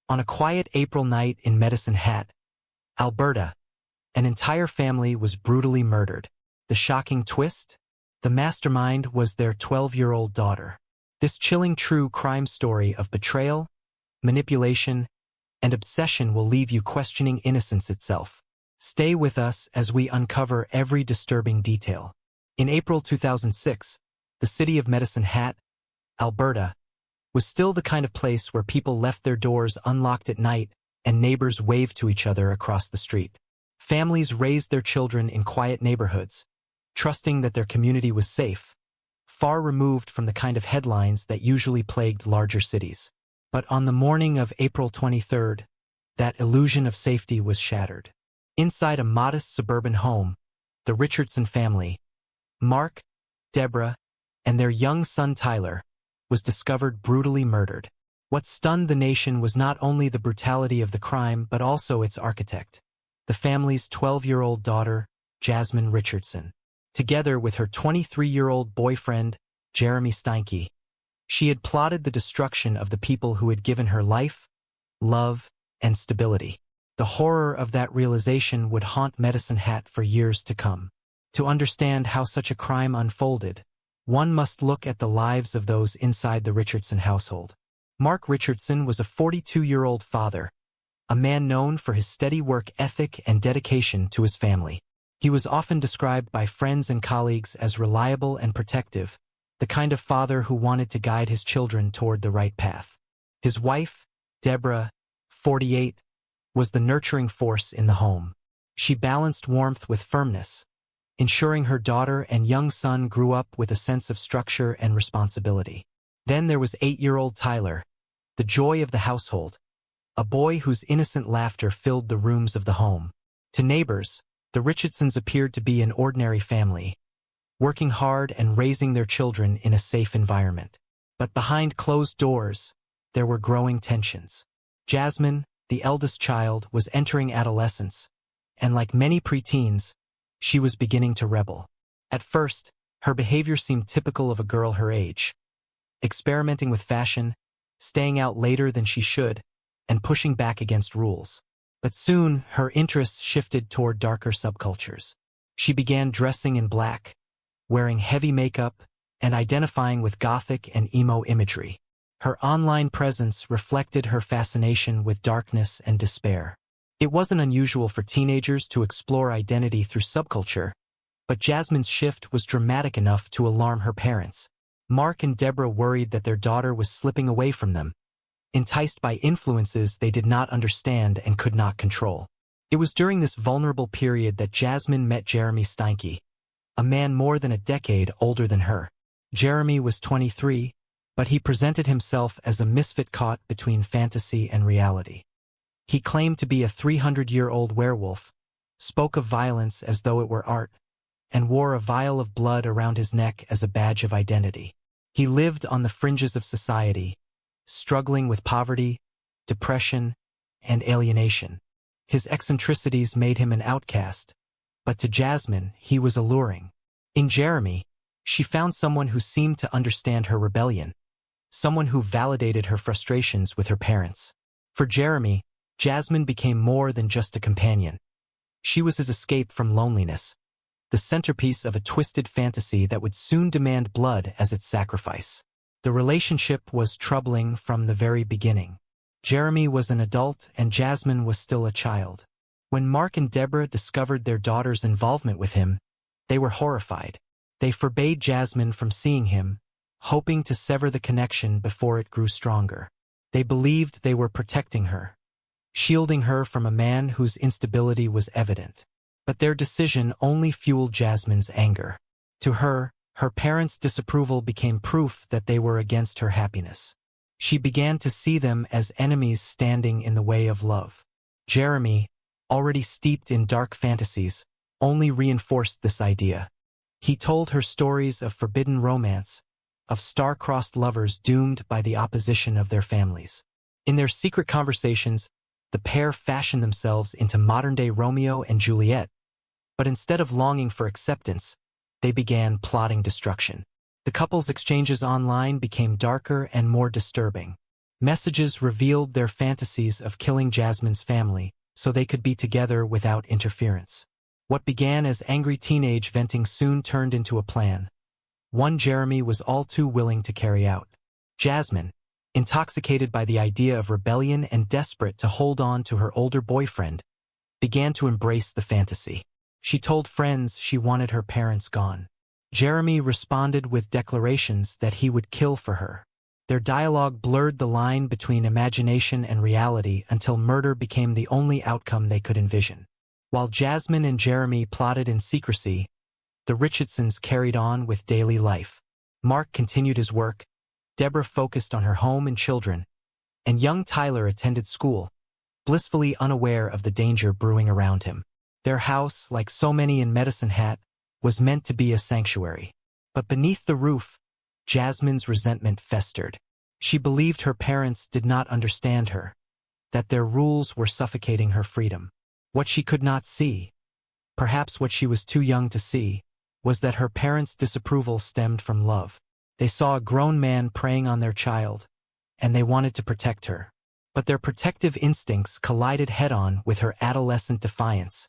On a quiet April night in Medicine Hat, Alberta, an entire family was brutally murdered. The shocking twist? The mastermind was their 12-year-old daughter. This chilling true crime story of betrayal, manipulation, and obsession will leave you questioning innocence itself. Stay with us as we uncover every disturbing detail. In April 2006, the city of Medicine Hat, Alberta, was still the kind of place where people left their doors unlocked at night and neighbors waved to each other across the street. Families raised their children in quiet neighborhoods, trusting that their community was safe, far removed from the kind of headlines that usually plagued larger cities. But on the morning of April 23rd, that illusion of safety was shattered. Inside a modest suburban home, the Richardson family, Mark, Deborah, and their young son Tyler, was discovered brutally murdered. What stunned the nation was not only the brutality of the crime but also its architect, the family's 12-year-old daughter, Jasmine Richardson. Together with her 23-year-old boyfriend, Jeremy Steinke, she had plotted the destruction of the people who had given her life, love, and stability. The horror of that realization would haunt Medicine Hat for years to come. To understand how such a crime unfolded, one must look at the lives of those inside the Richardson household. Mark Richardson was a 42-year-old father, a man known for his steady work ethic and dedication to his family. He was often described by friends and colleagues as reliable and protective, the kind of father who wanted to guide his children toward the right path. His wife, Deborah, 48, was the nurturing force in the home. She balanced warmth with firmness, ensuring her daughter and young son grew up with a sense of structure and responsibility. Then there was 8-year-old Tyler, the joy of the household, a boy whose innocent laughter filled the rooms of the home. To neighbors, the Richardsons appeared to be an ordinary family, working hard and raising their children in a safe environment. But behind closed doors, there were growing tensions. Jasmine, the eldest child, was entering adolescence, and like many preteens, she was beginning to rebel. At first, her behavior seemed typical of a girl her age, experimenting with fashion, staying out later than she should, and pushing back against rules. But soon, her interests shifted toward darker subcultures. She began dressing in black, wearing heavy makeup, and identifying with gothic and emo imagery. Her online presence reflected her fascination with darkness and despair. It wasn't unusual for teenagers to explore identity through subculture, but Jasmine's shift was dramatic enough to alarm her parents. Mark and Deborah worried that their daughter was slipping away from them, enticed by influences they did not understand and could not control. It was during this vulnerable period that Jasmine met Jeremy Steinke, a man more than a decade older than her. Jeremy was 23, but he presented himself as a misfit caught between fantasy and reality. He claimed to be a 300-year-old werewolf, spoke of violence as though it were art, and wore a vial of blood around his neck as a badge of identity. He lived on the fringes of society, struggling with poverty, depression, and alienation. His eccentricities made him an outcast, but to Jasmine, he was alluring. In Jeremy, she found someone who seemed to understand her rebellion, someone who validated her frustrations with her parents. For Jeremy, Jasmine became more than just a companion. She was his escape from loneliness, the centerpiece of a twisted fantasy that would soon demand blood as its sacrifice. The relationship was troubling from the very beginning. Jeremy was an adult and Jasmine was still a child. When Mark and Deborah discovered their daughter's involvement with him, they were horrified. They forbade Jasmine from seeing him, hoping to sever the connection before it grew stronger. They believed they were protecting her, shielding her from a man whose instability was evident. But their decision only fueled Jasmine's anger. To her, her parents' disapproval became proof that they were against her happiness. She began to see them as enemies standing in the way of love. Jeremy, already steeped in dark fantasies, only reinforced this idea. He told her stories of forbidden romance, of star-crossed lovers doomed by the opposition of their families. In their secret conversations, the pair fashioned themselves into modern-day Romeo and Juliet, but instead of longing for acceptance, they began plotting destruction. The couple's exchanges online became darker and more disturbing. Messages revealed their fantasies of killing Jasmine's family so they could be together without interference. What began as angry teenage venting soon turned into a plan, one Jeremy was all too willing to carry out. Jasmine, intoxicated by the idea of rebellion and desperate to hold on to her older boyfriend, began to embrace the fantasy. She told friends she wanted her parents gone. Jeremy responded with declarations that he would kill for her. Their dialogue blurred the line between imagination and reality until murder became the only outcome they could envision. While Jasmine and Jeremy plotted in secrecy, the Richardsons carried on with daily life. Mark continued his work, Deborah focused on her home and children, and young Tyler attended school, blissfully unaware of the danger brewing around him. Their house, like so many in Medicine Hat, was meant to be a sanctuary. But beneath the roof, Jasmine's resentment festered. She believed her parents did not understand her, that their rules were suffocating her freedom. What she could not see, perhaps what she was too young to see, was that her parents' disapproval stemmed from love. They saw a grown man preying on their child, and they wanted to protect her. But their protective instincts collided head-on with her adolescent defiance,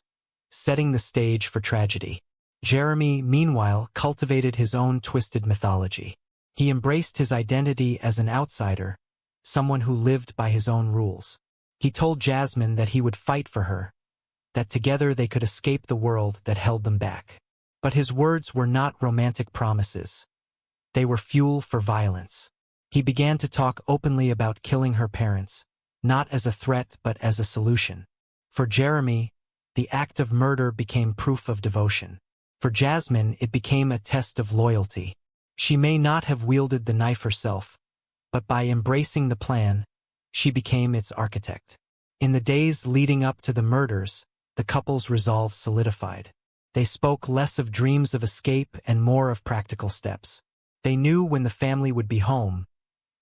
setting the stage for tragedy. Jeremy, meanwhile, cultivated his own twisted mythology. He embraced his identity as an outsider, someone who lived by his own rules. He told Jasmine that he would fight for her, that together they could escape the world that held them back. But his words were not romantic promises. They were fuel for violence. He began to talk openly about killing her parents, not as a threat but as a solution. For Jeremy, the act of murder became proof of devotion. For Jasmine, it became a test of loyalty. She may not have wielded the knife herself, but by embracing the plan, she became its architect. In the days leading up to the murders, the couple's resolve solidified. They spoke less of dreams of escape and more of practical steps. They knew when the family would be home,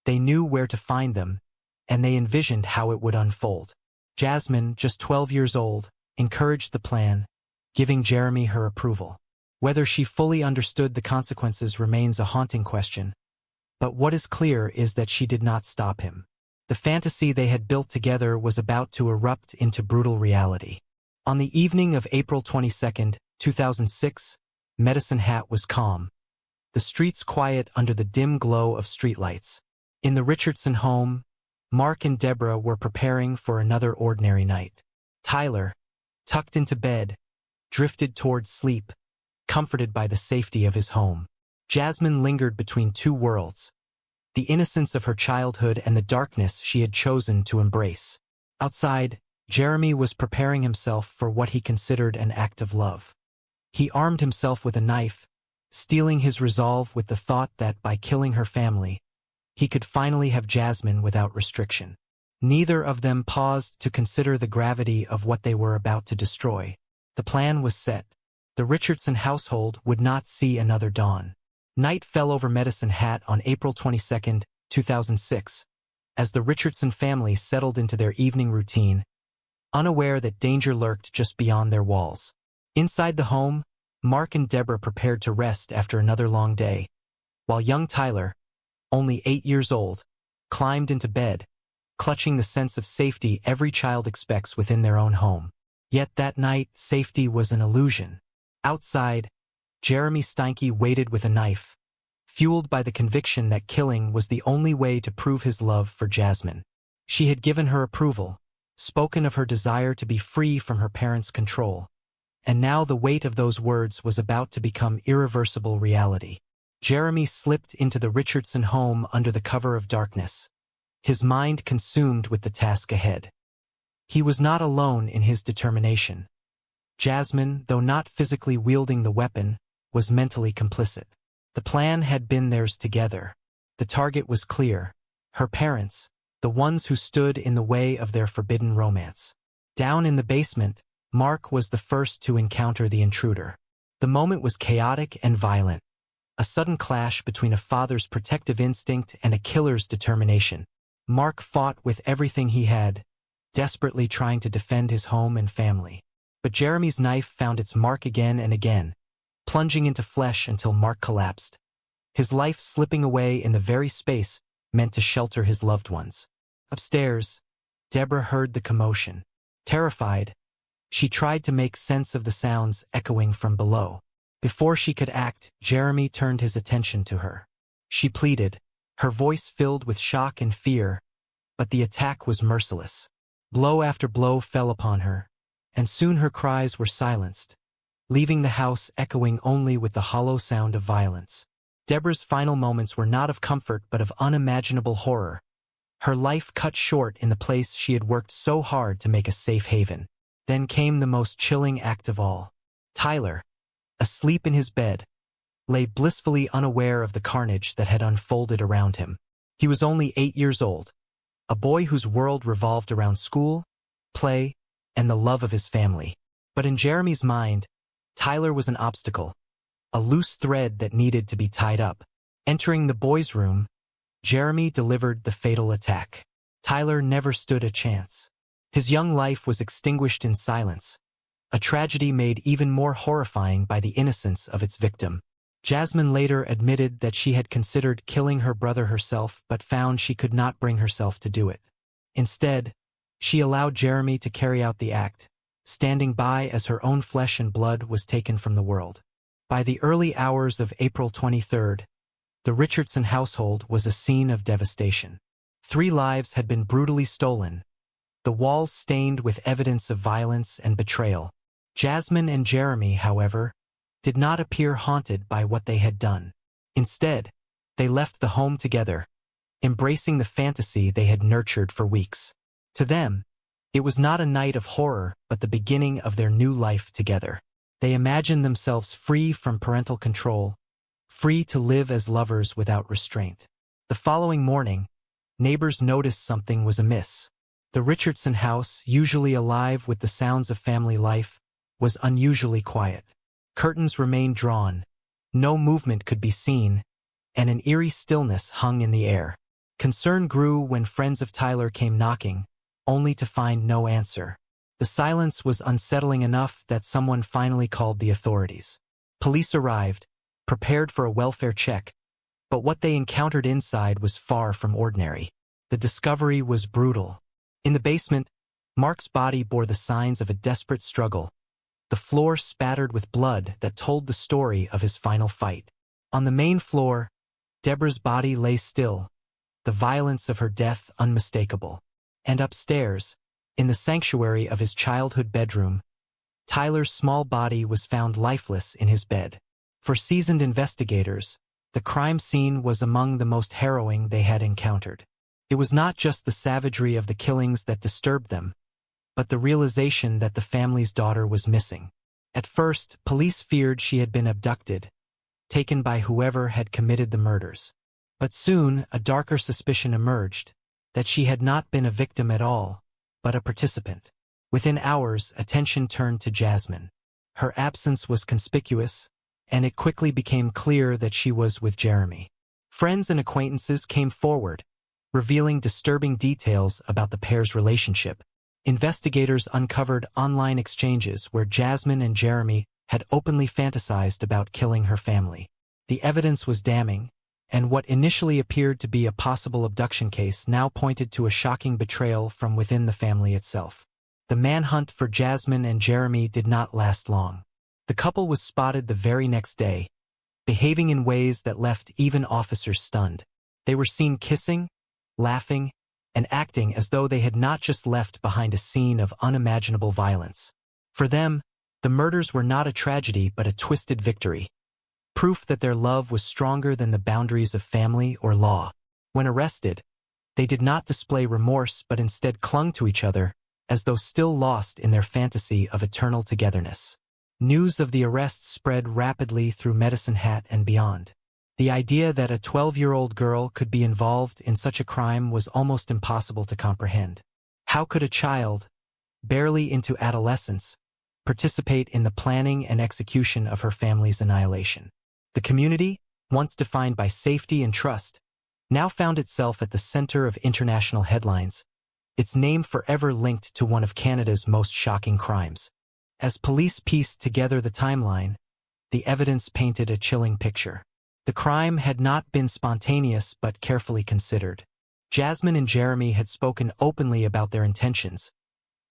they knew where to find them, and they envisioned how it would unfold. Jasmine, just 12 years old, encouraged the plan, giving Jeremy her approval. Whether she fully understood the consequences remains a haunting question, but what is clear is that she did not stop him. The fantasy they had built together was about to erupt into brutal reality. On the evening of April 22, 2006, Medicine Hat was calm, the streets quiet under the dim glow of streetlights. In the Richardson home, Mark and Deborah were preparing for another ordinary night. Tyler, tucked into bed, drifted towards sleep, comforted by the safety of his home. Jasmine lingered between two worlds, the innocence of her childhood and the darkness she had chosen to embrace. Outside, Jeremy was preparing himself for what he considered an act of love. He armed himself with a knife, steeling his resolve with the thought that by killing her family, he could finally have Jasmine without restriction. Neither of them paused to consider the gravity of what they were about to destroy. The plan was set. The Richardson household would not see another dawn. Night fell over Medicine Hat on April 22, 2006, as the Richardson family settled into their evening routine, unaware that danger lurked just beyond their walls. Inside the home, Mark and Deborah prepared to rest after another long day, while young Tyler, only 8 years old, climbed into bed, clutching the sense of safety every child expects within their own home. Yet that night, safety was an illusion. Outside, Jeremy Steinke waited with a knife, fueled by the conviction that killing was the only way to prove his love for Jasmine. She had given her approval, spoken of her desire to be free from her parents' control, and now the weight of those words was about to become irreversible reality. Jeremy slipped into the Richardson home under the cover of darkness, his mind consumed with the task ahead. He was not alone in his determination. Jasmine, though not physically wielding the weapon, was mentally complicit. The plan had been theirs together. The target was clear: her parents, the ones who stood in the way of their forbidden romance. Down in the basement, Mark was the first to encounter the intruder. The moment was chaotic and violent, a sudden clash between a father's protective instinct and a killer's determination. Mark fought with everything he had, desperately trying to defend his home and family. But Jeremy's knife found its mark again and again, plunging into flesh until Mark collapsed, his life slipping away in the very space meant to shelter his loved ones. Upstairs, Deborah heard the commotion. Terrified, she tried to make sense of the sounds echoing from below. Before she could act, Jeremy turned his attention to her. She pleaded, her voice filled with shock and fear, but the attack was merciless. Blow after blow fell upon her, and soon her cries were silenced, leaving the house echoing only with the hollow sound of violence. Deborah's final moments were not of comfort but of unimaginable horror. Her life cut short in the place she had worked so hard to make a safe haven. Then came the most chilling act of all. Tyler, asleep in his bed, lay blissfully unaware of the carnage that had unfolded around him. He was only 8 years old, a boy whose world revolved around school, play, and the love of his family. But in Jeremy's mind, Tyler was an obstacle, a loose thread that needed to be tied up. Entering the boys' room, Jeremy delivered the fatal attack. Tyler never stood a chance. His young life was extinguished in silence, a tragedy made even more horrifying by the innocence of its victim. Jasmine later admitted that she had considered killing her brother herself but found she could not bring herself to do it. Instead, she allowed Jeremy to carry out the act, standing by as her own flesh and blood was taken from the world. By the early hours of April 23rd, the Richardson household was a scene of devastation. 3 lives had been brutally stolen, the walls stained with evidence of violence and betrayal. Jasmine and Jeremy, however, did not appear haunted by what they had done. Instead, they left the home together, embracing the fantasy they had nurtured for weeks. To them, it was not a night of horror but the beginning of their new life together. They imagined themselves free from parental control, free to live as lovers without restraint. The following morning, neighbors noticed something was amiss. The Richardson house, usually alive with the sounds of family life, was unusually quiet. Curtains remained drawn, no movement could be seen, and an eerie stillness hung in the air. Concern grew when friends of Tyler came knocking, only to find no answer. The silence was unsettling enough that someone finally called the authorities. Police arrived, prepared for a welfare check, but what they encountered inside was far from ordinary. The discovery was brutal. In the basement, Mark's body bore the signs of a desperate struggle, the floor spattered with blood that told the story of his final fight. On the main floor, Deborah's body lay still, the violence of her death unmistakable. And upstairs, in the sanctuary of his childhood bedroom, Tyler's small body was found lifeless in his bed. For seasoned investigators, the crime scene was among the most harrowing they had encountered. It was not just the savagery of the killings that disturbed them, but the realization that the family's daughter was missing. At first, police feared she had been abducted, taken by whoever had committed the murders. But soon, a darker suspicion emerged, that she had not been a victim at all, but a participant. Within hours, attention turned to Jasmine. Her absence was conspicuous, and it quickly became clear that she was with Jeremy. Friends and acquaintances came forward, revealing disturbing details about the pair's relationship. Investigators uncovered online exchanges where Jasmine and Jeremy had openly fantasized about killing her family. The evidence was damning, and what initially appeared to be a possible abduction case now pointed to a shocking betrayal from within the family itself. The manhunt for Jasmine and Jeremy did not last long. The couple was spotted the very next day, behaving in ways that left even officers stunned. They were seen kissing, laughing, and acting as though they had not just left behind a scene of unimaginable violence. For them, the murders were not a tragedy but a twisted victory, proof that their love was stronger than the boundaries of family or law. When arrested, they did not display remorse but instead clung to each other, as though still lost in their fantasy of eternal togetherness. News of the arrests spread rapidly through Medicine Hat and beyond. The idea that a 12-year-old girl could be involved in such a crime was almost impossible to comprehend. How could a child, barely into adolescence, participate in the planning and execution of her family's annihilation? The community, once defined by safety and trust, now found itself at the center of international headlines, its name forever linked to one of Canada's most shocking crimes. As police pieced together the timeline, the evidence painted a chilling picture. The crime had not been spontaneous but carefully considered. Jasmine and Jeremy had spoken openly about their intentions,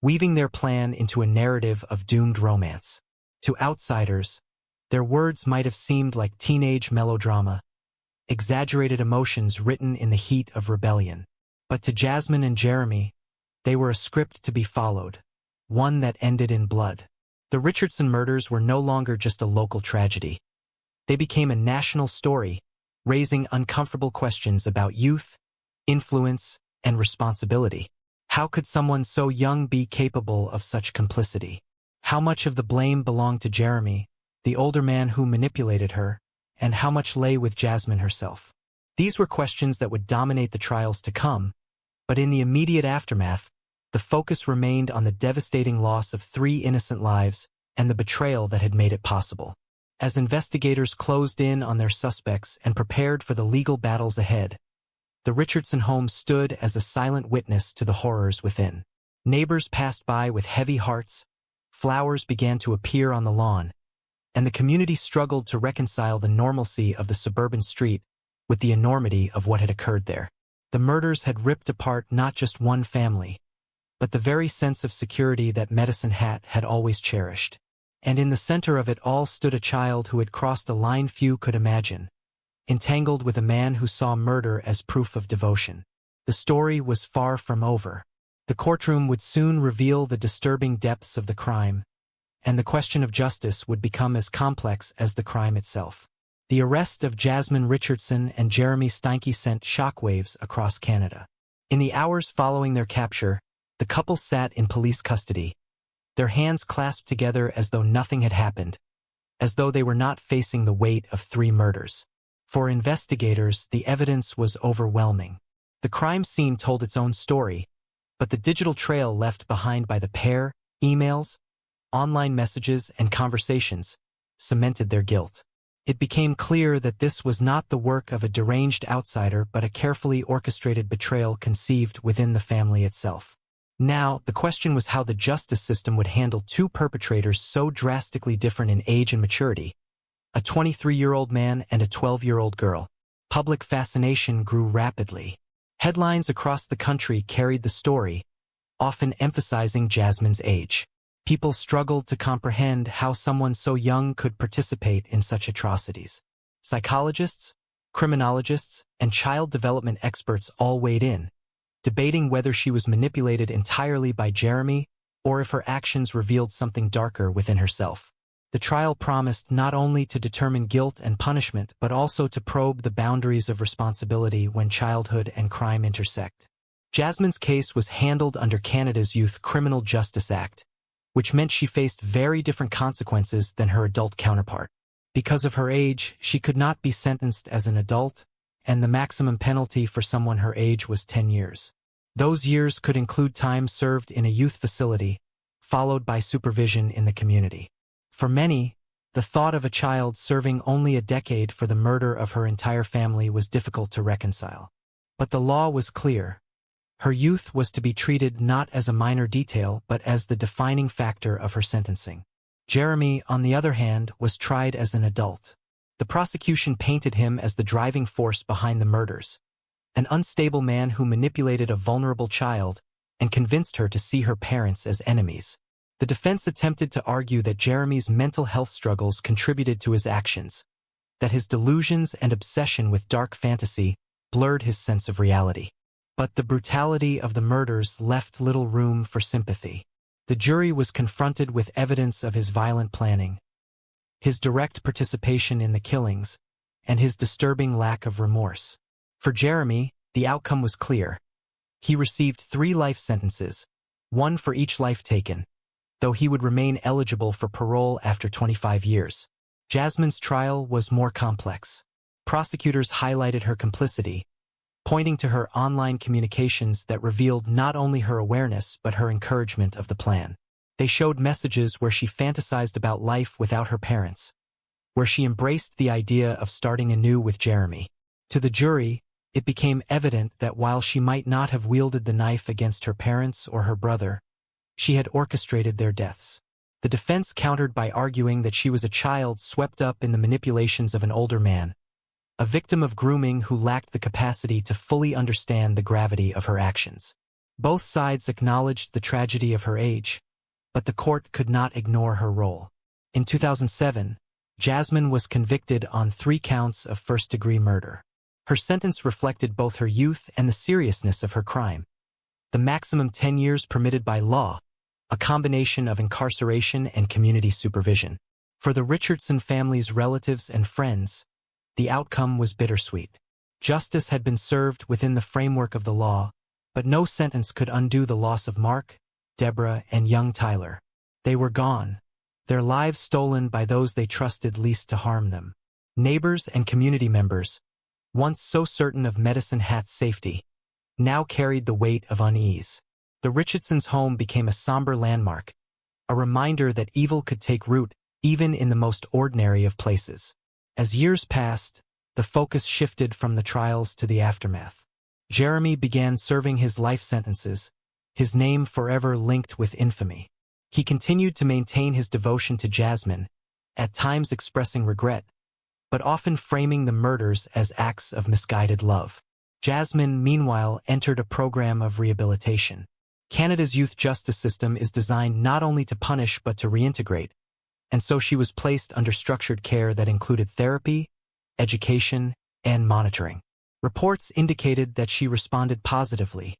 weaving their plan into a narrative of doomed romance. To outsiders, their words might have seemed like teenage melodrama, exaggerated emotions written in the heat of rebellion. But to Jasmine and Jeremy, they were a script to be followed, one that ended in blood. The Richardson murders were no longer just a local tragedy. They became a national story, raising uncomfortable questions about youth, influence, and responsibility. How could someone so young be capable of such complicity? How much of the blame belonged to Jeremy, the older man who manipulated her, and how much lay with Jasmine herself? These were questions that would dominate the trials to come, but in the immediate aftermath, the focus remained on the devastating loss of 3 innocent lives and the betrayal that had made it possible. As investigators closed in on their suspects and prepared for the legal battles ahead, the Richardson home stood as a silent witness to the horrors within. Neighbors passed by with heavy hearts, flowers began to appear on the lawn, and the community struggled to reconcile the normalcy of the suburban street with the enormity of what had occurred there. The murders had ripped apart not just one family, but the very sense of security that Medicine Hat had always cherished. And in the center of it all stood a child who had crossed a line few could imagine, entangled with a man who saw murder as proof of devotion. The story was far from over. The courtroom would soon reveal the disturbing depths of the crime, and the question of justice would become as complex as the crime itself. The arrest of Jasmine Richardson and Jeremy Steinke sent shockwaves across Canada. In the hours following their capture, the couple sat in police custody, their hands clasped together as though nothing had happened, as though they were not facing the weight of 3 murders. For investigators, the evidence was overwhelming. The crime scene told its own story, but the digital trail left behind by the pair, emails, online messages, and conversations, cemented their guilt. It became clear that this was not the work of a deranged outsider but a carefully orchestrated betrayal conceived within the family itself. Now, the question was how the justice system would handle 2 perpetrators so drastically different in age and maturity, a 23-year-old man and a 12-year-old girl. Public fascination grew rapidly. Headlines across the country carried the story, often emphasizing Jasmine's age. People struggled to comprehend how someone so young could participate in such atrocities. Psychologists, criminologists, and child development experts all weighed in, debating whether she was manipulated entirely by Jeremy or if her actions revealed something darker within herself. The trial promised not only to determine guilt and punishment but also to probe the boundaries of responsibility when childhood and crime intersect. Jasmine's case was handled under Canada's Youth Criminal Justice Act, which meant she faced very different consequences than her adult counterpart. Because of her age, she could not be sentenced as an adult, and the maximum penalty for someone her age was 10 years. Those years could include time served in a youth facility, followed by supervision in the community. For many, the thought of a child serving only a decade for the murder of her entire family was difficult to reconcile. But the law was clear. Her youth was to be treated not as a minor detail but as the defining factor of her sentencing. Jeremy, on the other hand, was tried as an adult. The prosecution painted him as the driving force behind the murders, an unstable man who manipulated a vulnerable child and convinced her to see her parents as enemies. The defense attempted to argue that Jeremy's mental health struggles contributed to his actions, that his delusions and obsession with dark fantasy blurred his sense of reality. But the brutality of the murders left little room for sympathy. The jury was confronted with evidence of his violent planning, his direct participation in the killings, and his disturbing lack of remorse. For Jeremy, the outcome was clear. He received 3 life sentences, 1 for each life taken, though he would remain eligible for parole after 25 years. Jasmine's trial was more complex. Prosecutors highlighted her complicity, pointing to her online communications that revealed not only her awareness but her encouragement of the plan. They showed messages where she fantasized about life without her parents, where she embraced the idea of starting anew with Jeremy. To the jury, it became evident that while she might not have wielded the knife against her parents or her brother, she had orchestrated their deaths. The defense countered by arguing that she was a child swept up in the manipulations of an older man, a victim of grooming who lacked the capacity to fully understand the gravity of her actions. Both sides acknowledged the tragedy of her age, but the court could not ignore her role. In 2007, Jasmine was convicted on 3 counts of first-degree murder. Her sentence reflected both her youth and the seriousness of her crime. The maximum 10 years permitted by law, a combination of incarceration and community supervision. For the Richardson family's relatives and friends, the outcome was bittersweet. Justice had been served within the framework of the law, but no sentence could undo the loss of Mark, Deborah, and young Tyler. They were gone, their lives stolen by those they trusted least to harm them. Neighbors and community members, once so certain of Medicine Hat's safety, now carried the weight of unease. The Richardsons' home became a somber landmark, a reminder that evil could take root even in the most ordinary of places. As years passed, the focus shifted from the trials to the aftermath. Jeremy began serving his life sentences, his name forever linked with infamy. He continued to maintain his devotion to Jasmine, at times expressing regret, but often framing the murders as acts of misguided love. Jasmine, meanwhile, entered a program of rehabilitation. Canada's youth justice system is designed not only to punish but to reintegrate, and so she was placed under structured care that included therapy, education, and monitoring. Reports indicated that she responded positively,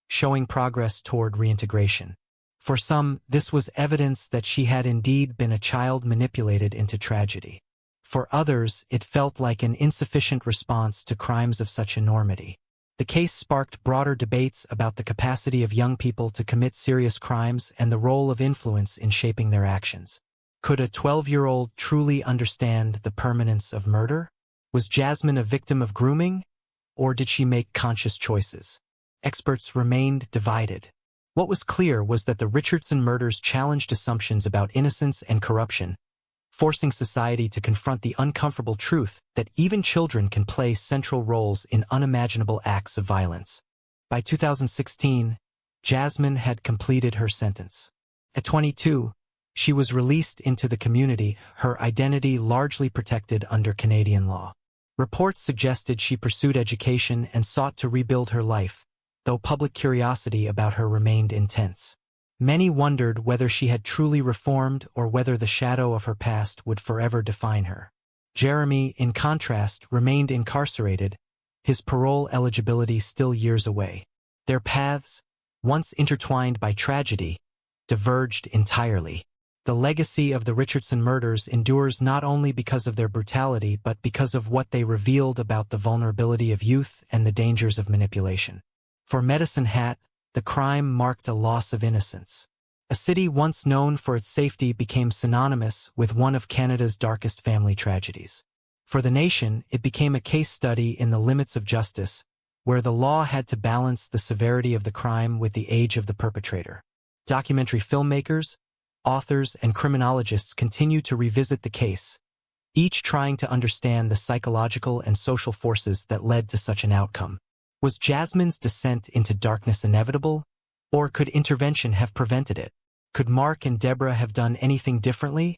showing progress toward reintegration. For some, this was evidence that she had indeed been a child manipulated into tragedy. For others, it felt like an insufficient response to crimes of such enormity. The case sparked broader debates about the capacity of young people to commit serious crimes and the role of influence in shaping their actions. Could a 12-year-old truly understand the permanence of murder? Was Jasmine a victim of grooming, or did she make conscious choices? Experts remained divided. What was clear was that the Richardson murders challenged assumptions about innocence and corruption, forcing society to confront the uncomfortable truth that even children can play central roles in unimaginable acts of violence. By 2016, Jasmine had completed her sentence. At 22, she was released into the community, her identity largely protected under Canadian law. Reports suggested she pursued education and sought to rebuild her life, though public curiosity about her remained intense. Many wondered whether she had truly reformed or whether the shadow of her past would forever define her. Jeremy, in contrast, remained incarcerated, his parole eligibility still years away. Their paths, once intertwined by tragedy, diverged entirely. The legacy of the Richardson murders endures not only because of their brutality but because of what they revealed about the vulnerability of youth and the dangers of manipulation. For Medicine Hat, the crime marked a loss of innocence. A city once known for its safety became synonymous with one of Canada's darkest family tragedies. For the nation, it became a case study in the limits of justice, where the law had to balance the severity of the crime with the age of the perpetrator. Documentary filmmakers, authors, and criminologists continue to revisit the case, each trying to understand the psychological and social forces that led to such an outcome. Was Jasmine's descent into darkness inevitable, or could intervention have prevented it? Could Mark and Deborah have done anything differently,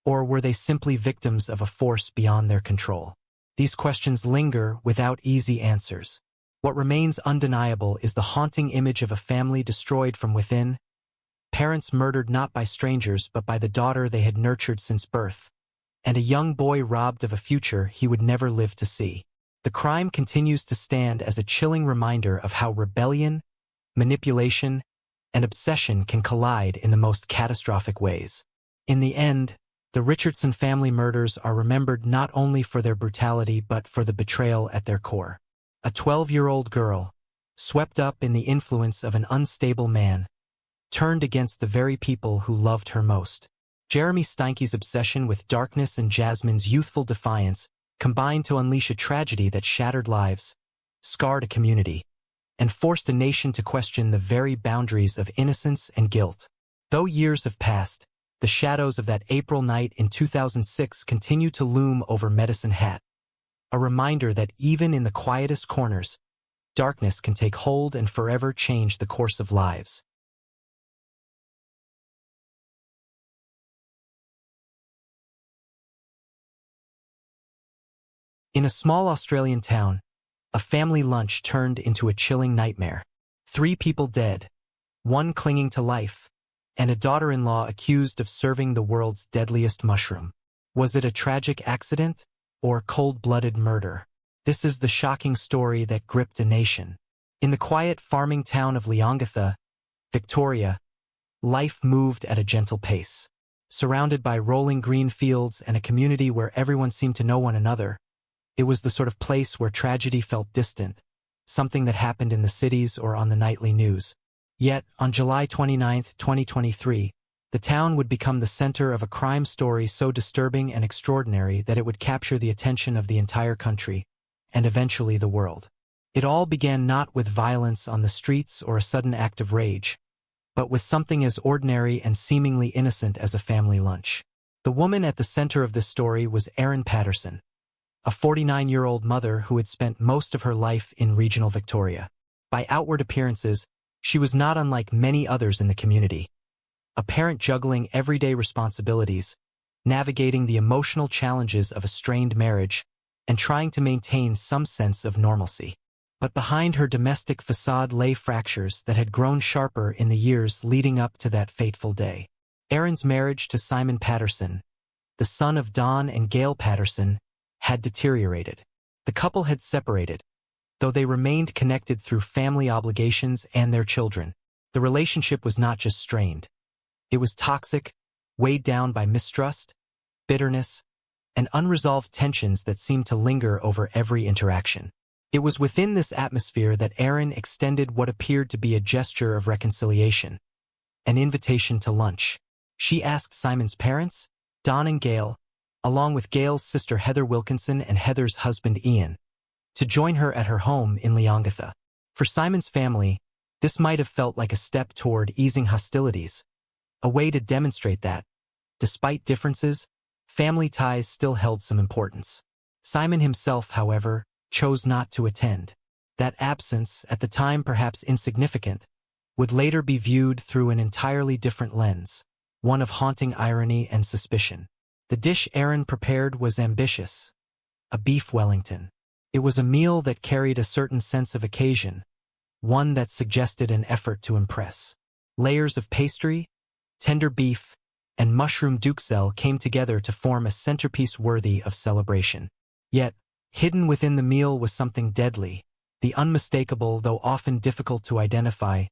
or were they simply victims of a force beyond their control? These questions linger without easy answers. What remains undeniable is the haunting image of a family destroyed from within, parents murdered not by strangers but by the daughter they had nurtured since birth, and a young boy robbed of a future he would never live to see. The crime continues to stand as a chilling reminder of how rebellion, manipulation, and obsession can collide in the most catastrophic ways. In the end, the Richardson family murders are remembered not only for their brutality but for the betrayal at their core. A 12-year-old girl, swept up in the influence of an unstable man, turned against the very people who loved her most. Jeremy Steinke's obsession with darkness and Jasmine's youthful defiance combined to unleash a tragedy that shattered lives, scarred a community, and forced a nation to question the very boundaries of innocence and guilt. Though years have passed, the shadows of that April night in 2006 continue to loom over Medicine Hat, a reminder that even in the quietest corners, darkness can take hold and forever change the course of lives. In a small Australian town, a family lunch turned into a chilling nightmare. 3 people dead, 1 clinging to life, and a daughter-in-law accused of serving the world's deadliest mushroom. Was it a tragic accident or cold-blooded murder? This is the shocking story that gripped a nation. In the quiet farming town of Leongatha, Victoria, life moved at a gentle pace. Surrounded by rolling green fields and a community where everyone seemed to know one another, it was the sort of place where tragedy felt distant, something that happened in the cities or on the nightly news. Yet, on July 29, 2023, the town would become the center of a crime story so disturbing and extraordinary that it would capture the attention of the entire country, and eventually the world. It all began not with violence on the streets or a sudden act of rage, but with something as ordinary and seemingly innocent as a family lunch. The woman at the center of this story was Erin Patterson, a 49-year-old mother who had spent most of her life in regional Victoria. By outward appearances, she was not unlike many others in the community. A parent juggling everyday responsibilities, navigating the emotional challenges of a strained marriage, and trying to maintain some sense of normalcy. But behind her domestic facade lay fractures that had grown sharper in the years leading up to that fateful day. Erin's marriage to Simon Patterson, the son of Don and Gail Patterson, had deteriorated. The couple had separated, though they remained connected through family obligations and their children. The relationship was not just strained. It was toxic, weighed down by mistrust, bitterness, and unresolved tensions that seemed to linger over every interaction. It was within this atmosphere that Erin extended what appeared to be a gesture of reconciliation, an invitation to lunch. She asked Simon's parents, Don and Gail, along with Gail's sister Heather Wilkinson and Heather's husband Ian, to join her at her home in Leongatha. For Simon's family, this might have felt like a step toward easing hostilities, a way to demonstrate that, despite differences, family ties still held some importance. Simon himself, however, chose not to attend. That absence, at the time perhaps insignificant, would later be viewed through an entirely different lens, one of haunting irony and suspicion. The dish Erin prepared was ambitious, a beef Wellington. It was a meal that carried a certain sense of occasion, one that suggested an effort to impress. Layers of pastry, tender beef, and mushroom duxelle came together to form a centerpiece worthy of celebration. Yet, hidden within the meal was something deadly, the unmistakable, though often difficult to identify,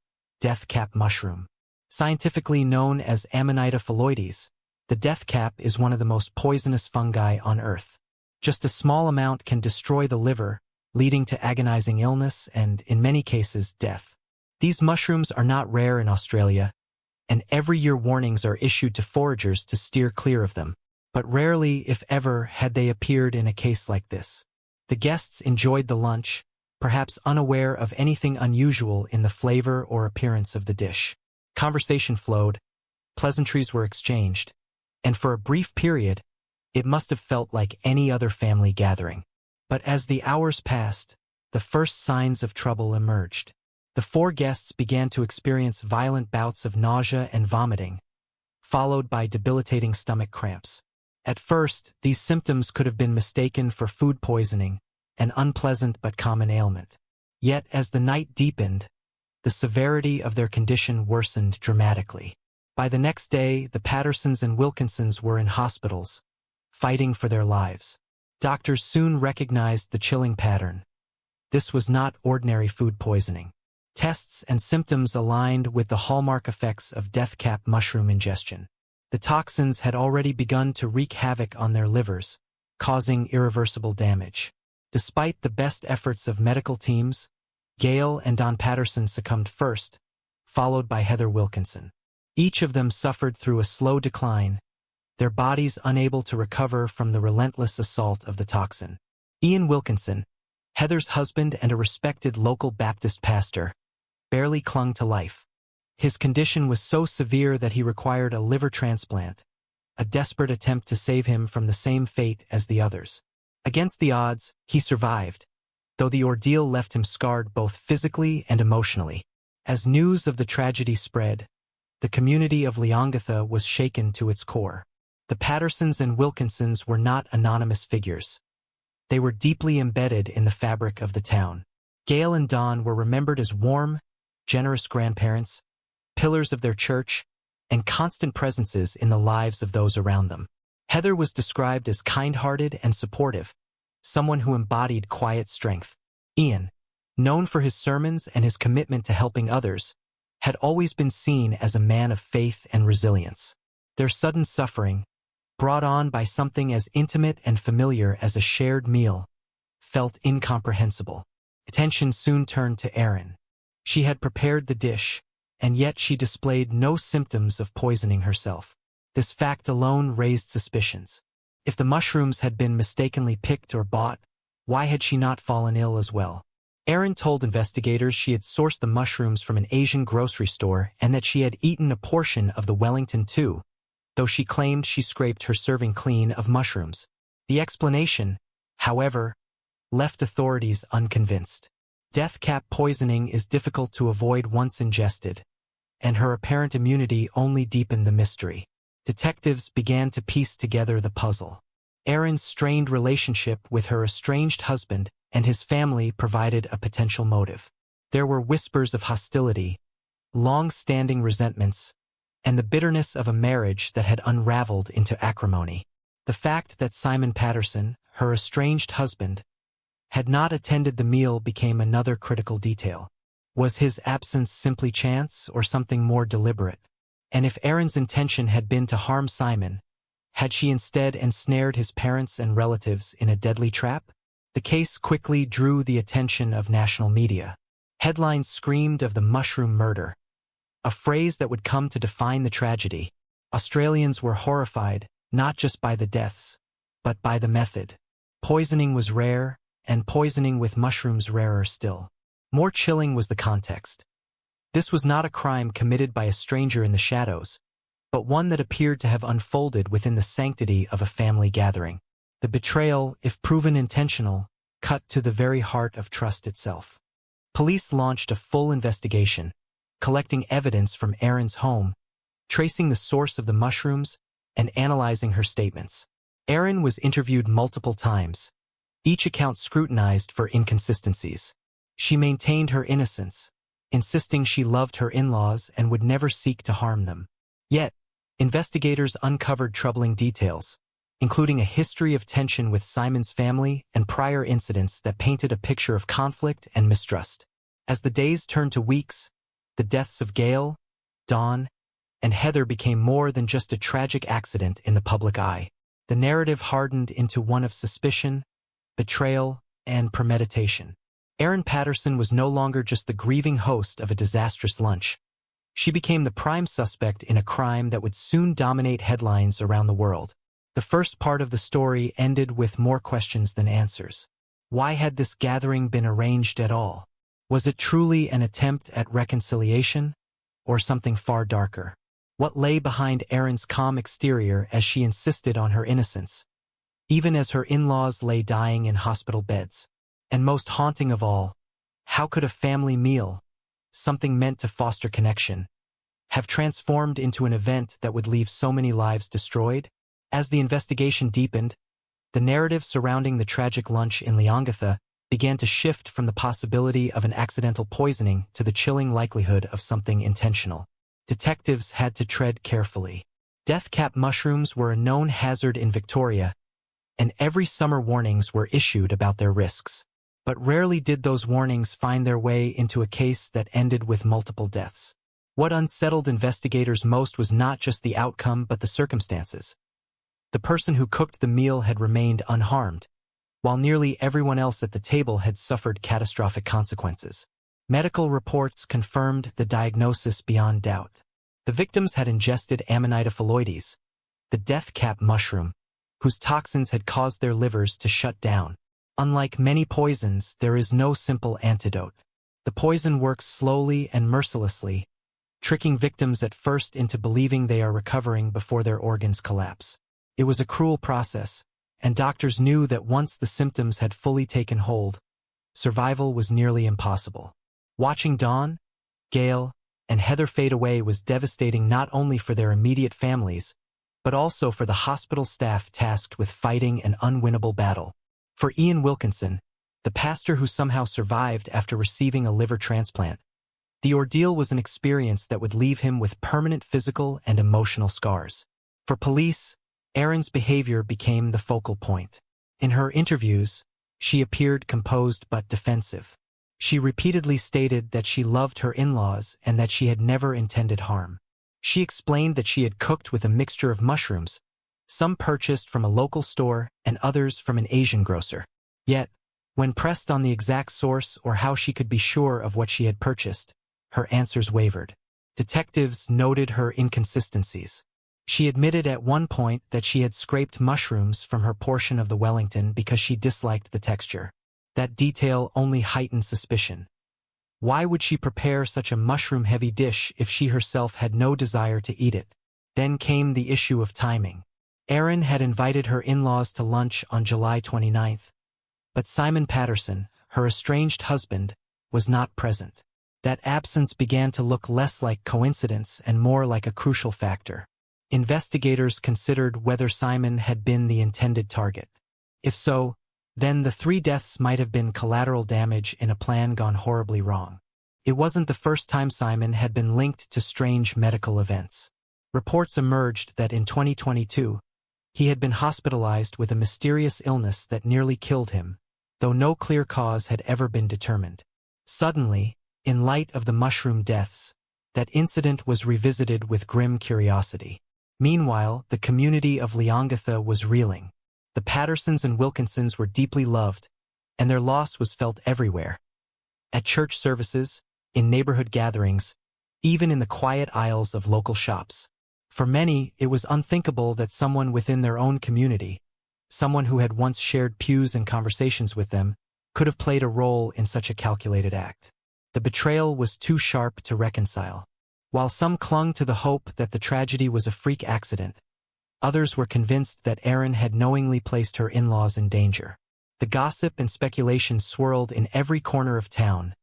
death cap mushroom. Scientifically known as Amanita phalloides, the death cap is one of the most poisonous fungi on Earth. Just a small amount can destroy the liver, leading to agonizing illness and, in many cases, death. These mushrooms are not rare in Australia, and every year warnings are issued to foragers to steer clear of them. But rarely, if ever, had they appeared in a case like this. The guests enjoyed the lunch, perhaps unaware of anything unusual in the flavor or appearance of the dish. Conversation flowed, pleasantries were exchanged, and for a brief period, it must have felt like any other family gathering. But as the hours passed, the first signs of trouble emerged. The 4 guests began to experience violent bouts of nausea and vomiting, followed by debilitating stomach cramps. At first, these symptoms could have been mistaken for food poisoning, an unpleasant but common ailment. Yet, as the night deepened, the severity of their condition worsened dramatically. By the next day, the Pattersons and Wilkinsons were in hospitals, fighting for their lives. Doctors soon recognized the chilling pattern. This was not ordinary food poisoning. Tests and symptoms aligned with the hallmark effects of death cap mushroom ingestion. The toxins had already begun to wreak havoc on their livers, causing irreversible damage. Despite the best efforts of medical teams, Gail and Don Patterson succumbed first, followed by Heather Wilkinson. Each of them suffered through a slow decline, their bodies unable to recover from the relentless assault of the toxin. Ian Wilkinson, Heather's husband and a respected local Baptist pastor, barely clung to life. His condition was so severe that he required a liver transplant, a desperate attempt to save him from the same fate as the others. Against the odds, he survived, though the ordeal left him scarred both physically and emotionally. As news of the tragedy spread, the community of Leongatha was shaken to its core. The Pattersons and Wilkinsons were not anonymous figures. They were deeply embedded in the fabric of the town. Gail and Dawn were remembered as warm, generous grandparents, pillars of their church, and constant presences in the lives of those around them. Heather was described as kind-hearted and supportive, someone who embodied quiet strength. Ian, known for his sermons and his commitment to helping others, had always been seen as a man of faith and resilience. Their sudden suffering, brought on by something as intimate and familiar as a shared meal, felt incomprehensible. Attention soon turned to Erin. She had prepared the dish, and yet she displayed no symptoms of poisoning herself. This fact alone raised suspicions. If the mushrooms had been mistakenly picked or bought, why had she not fallen ill as well? Erin told investigators she had sourced the mushrooms from an Asian grocery store and that she had eaten a portion of the Wellington too, though she claimed she scraped her serving clean of mushrooms. The explanation, however, left authorities unconvinced. Death cap poisoning is difficult to avoid once ingested, and her apparent immunity only deepened the mystery. Detectives began to piece together the puzzle. Erin's strained relationship with her estranged husband and his family provided a potential motive. There were whispers of hostility, long-standing resentments, and the bitterness of a marriage that had unraveled into acrimony. The fact that Simon Patterson, her estranged husband, had not attended the meal became another critical detail. Was his absence simply chance or something more deliberate? And if Erin's intention had been to harm Simon, had she instead ensnared his parents and relatives in a deadly trap? The case quickly drew the attention of national media. Headlines screamed of the mushroom murder, a phrase that would come to define the tragedy. Australians were horrified, not just by the deaths, but by the method. Poisoning was rare, and poisoning with mushrooms rarer still. More chilling was the context. This was not a crime committed by a stranger in the shadows, but one that appeared to have unfolded within the sanctity of a family gathering. The betrayal, if proven intentional, cut to the very heart of trust itself. Police launched a full investigation, collecting evidence from Erin's home, tracing the source of the mushrooms, and analyzing her statements. Erin was interviewed multiple times, each account scrutinized for inconsistencies. She maintained her innocence, insisting she loved her in-laws and would never seek to harm them. Yet, investigators uncovered troubling details, including a history of tension with Simon's family and prior incidents that painted a picture of conflict and mistrust. As the days turned to weeks, the deaths of Gail, Dawn, and Heather became more than just a tragic accident in the public eye. The narrative hardened into one of suspicion, betrayal, and premeditation. Erin Patterson was no longer just the grieving host of a disastrous lunch. She became the prime suspect in a crime that would soon dominate headlines around the world. The first part of the story ended with more questions than answers. Why had this gathering been arranged at all? Was it truly an attempt at reconciliation, or something far darker? What lay behind Erin's calm exterior as she insisted on her innocence, even as her in-laws lay dying in hospital beds? And most haunting of all, how could a family meal, something meant to foster connection, have transformed into an event that would leave so many lives destroyed? As the investigation deepened, the narrative surrounding the tragic lunch in Leongatha began to shift from the possibility of an accidental poisoning to the chilling likelihood of something intentional. Detectives had to tread carefully. Death cap mushrooms were a known hazard in Victoria, and every summer warnings were issued about their risks. But rarely did those warnings find their way into a case that ended with multiple deaths. What unsettled investigators most was not just the outcome but the circumstances. The person who cooked the meal had remained unharmed, while nearly everyone else at the table had suffered catastrophic consequences. Medical reports confirmed the diagnosis beyond doubt. The victims had ingested Amanita phalloides, the death cap mushroom, whose toxins had caused their livers to shut down. Unlike many poisons, there is no simple antidote. The poison works slowly and mercilessly, tricking victims at first into believing they are recovering before their organs collapse. It was a cruel process, and doctors knew that once the symptoms had fully taken hold, survival was nearly impossible. Watching Dawn, Gail, and Heather fade away was devastating not only for their immediate families, but also for the hospital staff tasked with fighting an unwinnable battle. For Ian Wilkinson, the pastor who somehow survived after receiving a liver transplant, the ordeal was an experience that would leave him with permanent physical and emotional scars. For police, Erin's behavior became the focal point. In her interviews, she appeared composed but defensive. She repeatedly stated that she loved her in-laws and that she had never intended harm. She explained that she had cooked with a mixture of mushrooms, some purchased from a local store and others from an Asian grocer. Yet, when pressed on the exact source or how she could be sure of what she had purchased, her answers wavered. Detectives noted her inconsistencies. She admitted at one point that she had scraped mushrooms from her portion of the Wellington because she disliked the texture. That detail only heightened suspicion. Why would she prepare such a mushroom-heavy dish if she herself had no desire to eat it? Then came the issue of timing. Erin had invited her in-laws to lunch on July 29th, but Simon Patterson, her estranged husband, was not present. That absence began to look less like coincidence and more like a crucial factor. Investigators considered whether Simon had been the intended target. If so, then the 3 deaths might have been collateral damage in a plan gone horribly wrong. It wasn't the first time Simon had been linked to strange medical events. Reports emerged that in 2022, he had been hospitalized with a mysterious illness that nearly killed him, though no clear cause had ever been determined. Suddenly, in light of the mushroom deaths, that incident was revisited with grim curiosity. Meanwhile, the community of Leongatha was reeling. The Pattersons and Wilkinsons were deeply loved, and their loss was felt everywhere. At church services, in neighborhood gatherings, even in the quiet aisles of local shops. For many, it was unthinkable that someone within their own community, someone who had once shared pews and conversations with them, could have played a role in such a calculated act. The betrayal was too sharp to reconcile. While some clung to the hope that the tragedy was a freak accident, others were convinced that Erin had knowingly placed her in-laws in danger. The gossip and speculation swirled in every corner of town,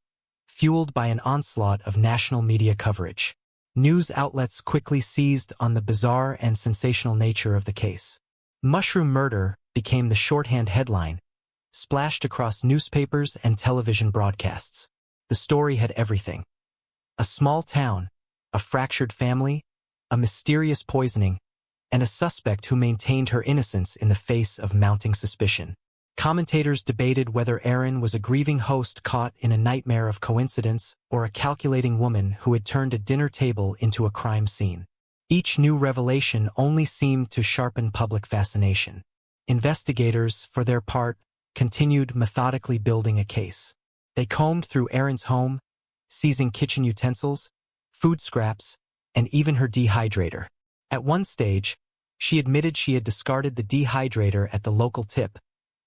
fueled by an onslaught of national media coverage. News outlets quickly seized on the bizarre and sensational nature of the case. Mushroom murder became the shorthand headline, splashed across newspapers and television broadcasts. The story had everything. A small town, a fractured family, a mysterious poisoning, and a suspect who maintained her innocence in the face of mounting suspicion. Commentators debated whether Erin was a grieving host caught in a nightmare of coincidence or a calculating woman who had turned a dinner table into a crime scene. Each new revelation only seemed to sharpen public fascination. Investigators, for their part, continued methodically building a case. They combed through Erin's home, seizing kitchen utensils, food scraps, and even her dehydrator. At one stage, she admitted she had discarded the dehydrator at the local tip,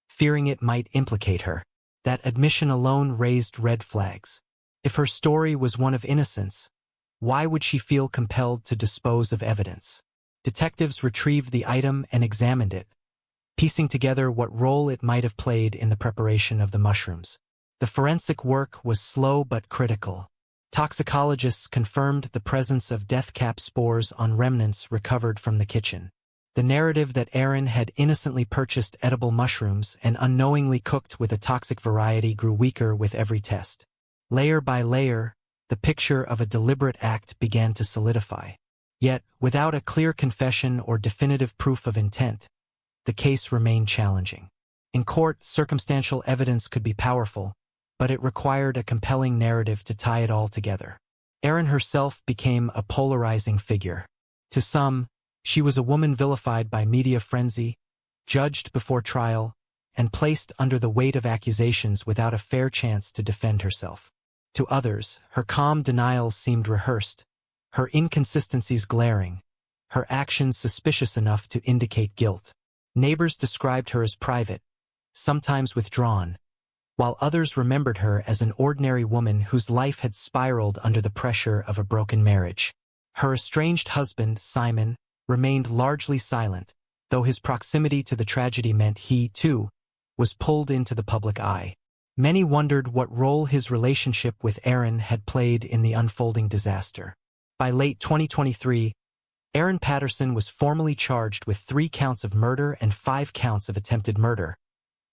fearing it might implicate her. That admission alone raised red flags. If her story was one of innocence, why would she feel compelled to dispose of evidence? Detectives retrieved the item and examined it, piecing together what role it might have played in the preparation of the mushrooms. The forensic work was slow but critical. Toxicologists confirmed the presence of death cap spores on remnants recovered from the kitchen. The narrative that Erin had innocently purchased edible mushrooms and unknowingly cooked with a toxic variety grew weaker with every test. Layer by layer, the picture of a deliberate act began to solidify. Yet, without a clear confession or definitive proof of intent, the case remained challenging. In court, circumstantial evidence could be powerful, but it required a compelling narrative to tie it all together. Erin herself became a polarizing figure. To some, she was a woman vilified by media frenzy, judged before trial, and placed under the weight of accusations without a fair chance to defend herself. To others, her calm denials seemed rehearsed, her inconsistencies glaring, her actions suspicious enough to indicate guilt. Neighbors described her as private, sometimes withdrawn, while others remembered her as an ordinary woman whose life had spiraled under the pressure of a broken marriage. Her estranged husband, Simon, remained largely silent, though his proximity to the tragedy meant he, too, was pulled into the public eye. Many wondered what role his relationship with Erin had played in the unfolding disaster. By late 2023, Erin Patterson was formally charged with 3 counts of murder and 5 counts of attempted murder,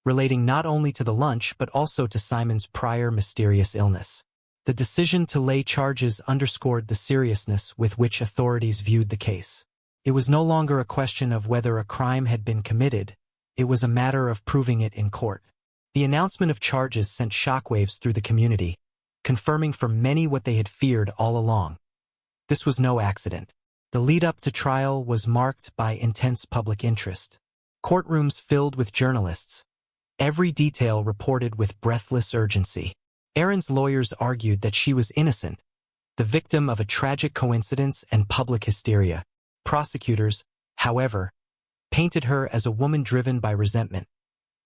relating not only to the lunch but also to Simon's prior mysterious illness. The decision to lay charges underscored the seriousness with which authorities viewed the case. It was no longer a question of whether a crime had been committed, it was a matter of proving it in court. The announcement of charges sent shockwaves through the community, confirming for many what they had feared all along. This was no accident. The lead-up to trial was marked by intense public interest. Courtrooms filled with journalists, every detail reported with breathless urgency. Erin's lawyers argued that she was innocent, the victim of a tragic coincidence and public hysteria. Prosecutors, however, painted her as a woman driven by resentment,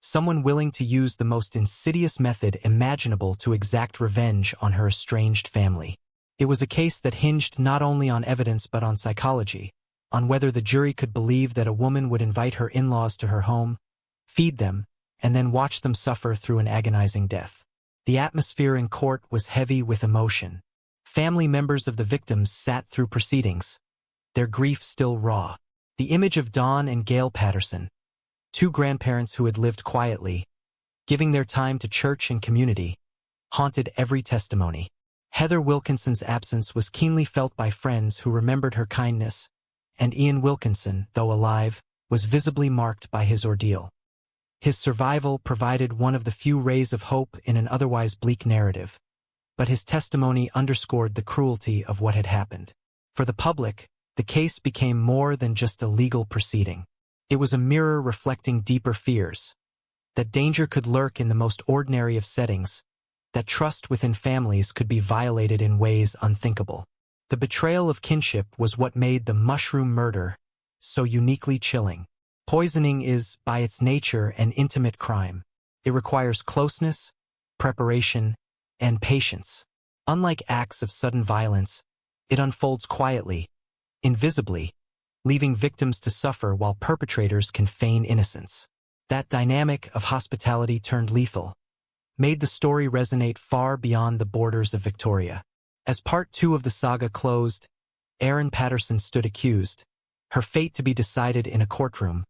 someone willing to use the most insidious method imaginable to exact revenge on her estranged family. It was a case that hinged not only on evidence but on psychology, on whether the jury could believe that a woman would invite her in-laws to her home, feed them, and then watch them suffer through an agonizing death. The atmosphere in court was heavy with emotion. Family members of the victims sat through proceedings, their grief still raw. The image of Dawn and Gail Patterson, two grandparents who had lived quietly, giving their time to church and community, haunted every testimony. Heather Wilkinson's absence was keenly felt by friends who remembered her kindness, and Ian Wilkinson, though alive, was visibly marked by his ordeal. His survival provided one of the few rays of hope in an otherwise bleak narrative, but his testimony underscored the cruelty of what had happened. For the public, the case became more than just a legal proceeding. It was a mirror reflecting deeper fears, that danger could lurk in the most ordinary of settings, that trust within families could be violated in ways unthinkable. The betrayal of kinship was what made the mushroom murder so uniquely chilling. Poisoning is, by its nature, an intimate crime. It requires closeness, preparation, and patience. Unlike acts of sudden violence, it unfolds quietly, invisibly, leaving victims to suffer while perpetrators can feign innocence. That dynamic of hospitality turned lethal made the story resonate far beyond the borders of Victoria. As part 2 of the saga closed, Erin Patterson stood accused, her fate to be decided in a courtroom,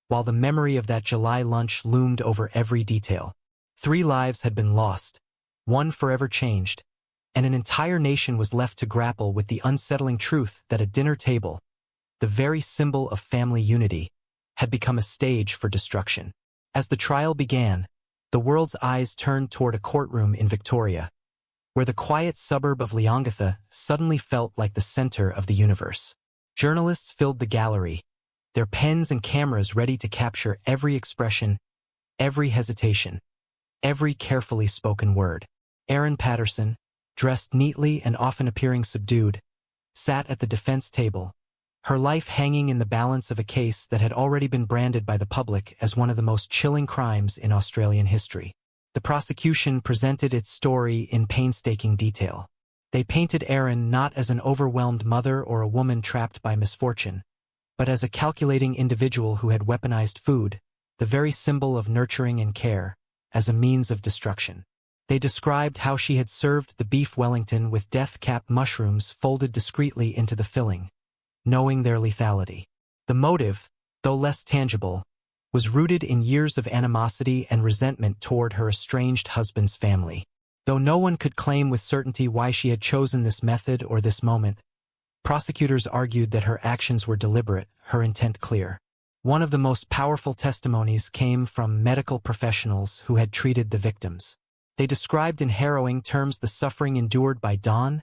while the memory of that July lunch loomed over every detail. 3 lives had been lost, 1 forever changed, and an entire nation was left to grapple with the unsettling truth that a dinner table, the very symbol of family unity, had become a stage for destruction. As the trial began, the world's eyes turned toward a courtroom in Victoria, where the quiet suburb of Leongatha suddenly felt like the center of the universe. Journalists filled the gallery, their pens and cameras ready to capture every expression, every hesitation, every carefully spoken word. Erin Patterson, dressed neatly and often appearing subdued, sat at the defense table, her life hanging in the balance of a case that had already been branded by the public as one of the most chilling crimes in Australian history. The prosecution presented its story in painstaking detail. They painted Erin not as an overwhelmed mother or a woman trapped by misfortune, but as a calculating individual who had weaponized food, the very symbol of nurturing and care, as a means of destruction. They described how she had served the beef Wellington with death-cap mushrooms folded discreetly into the filling, knowing their lethality. The motive, though less tangible, was rooted in years of animosity and resentment toward her estranged husband's family. Though no one could claim with certainty why she had chosen this method or this moment, prosecutors argued that her actions were deliberate, her intent clear. One of the most powerful testimonies came from medical professionals who had treated the victims. They described in harrowing terms the suffering endured by Dawn,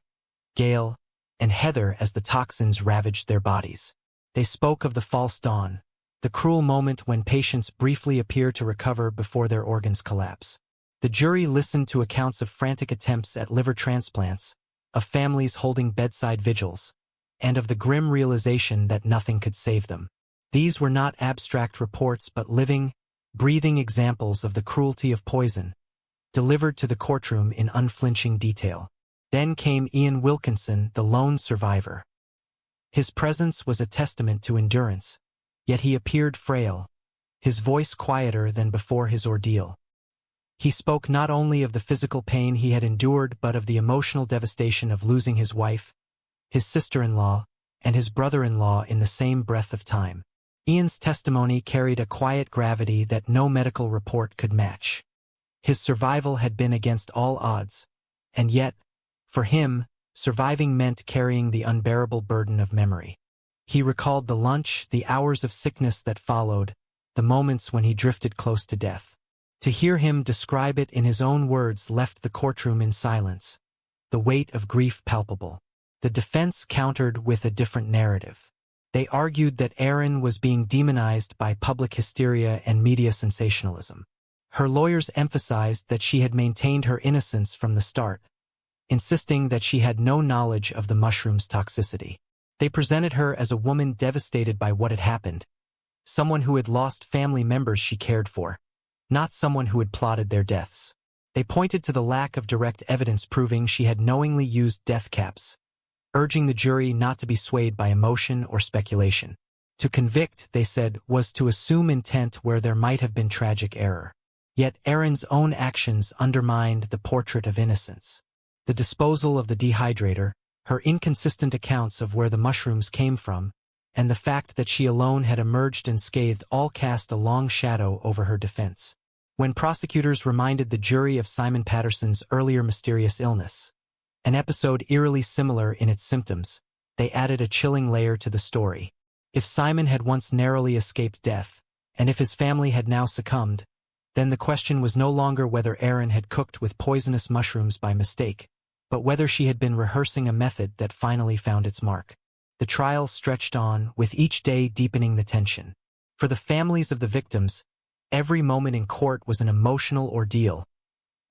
Gail, and Heather as the toxins ravaged their bodies. They spoke of the false dawn, the cruel moment when patients briefly appear to recover before their organs collapse. The jury listened to accounts of frantic attempts at liver transplants, of families holding bedside vigils, and of the grim realization that nothing could save them. These were not abstract reports but living, breathing examples of the cruelty of poison, delivered to the courtroom in unflinching detail. Then came Ian Wilkinson, the lone survivor. His presence was a testament to endurance, yet he appeared frail, his voice quieter than before his ordeal. He spoke not only of the physical pain he had endured but of the emotional devastation of losing his wife, his sister-in-law, and his brother-in-law in the same breath of time. Ian's testimony carried a quiet gravity that no medical report could match. His survival had been against all odds, and yet, for him, surviving meant carrying the unbearable burden of memory. He recalled the lunch, the hours of sickness that followed, the moments when he drifted close to death. To hear him describe it in his own words left the courtroom in silence, the weight of grief palpable. The defense countered with a different narrative. They argued that Erin was being demonized by public hysteria and media sensationalism. Her lawyers emphasized that she had maintained her innocence from the start, insisting that she had no knowledge of the mushroom's toxicity. They presented her as a woman devastated by what had happened, someone who had lost family members she cared for, not someone who had plotted their deaths. They pointed to the lack of direct evidence proving she had knowingly used death caps, urging the jury not to be swayed by emotion or speculation. To convict, they said, was to assume intent where there might have been tragic error. Yet Erin's own actions undermined the portrait of innocence. The disposal of the dehydrator, her inconsistent accounts of where the mushrooms came from, and the fact that she alone had emerged unscathed all cast a long shadow over her defense. When prosecutors reminded the jury of Simon Patterson's earlier mysterious illness, an episode eerily similar in its symptoms, they added a chilling layer to the story. If Simon had once narrowly escaped death, and if his family had now succumbed, then the question was no longer whether Erin had cooked with poisonous mushrooms by mistake, but whether she had been rehearsing a method that finally found its mark. The trial stretched on, with each day deepening the tension. For the families of the victims, every moment in court was an emotional ordeal,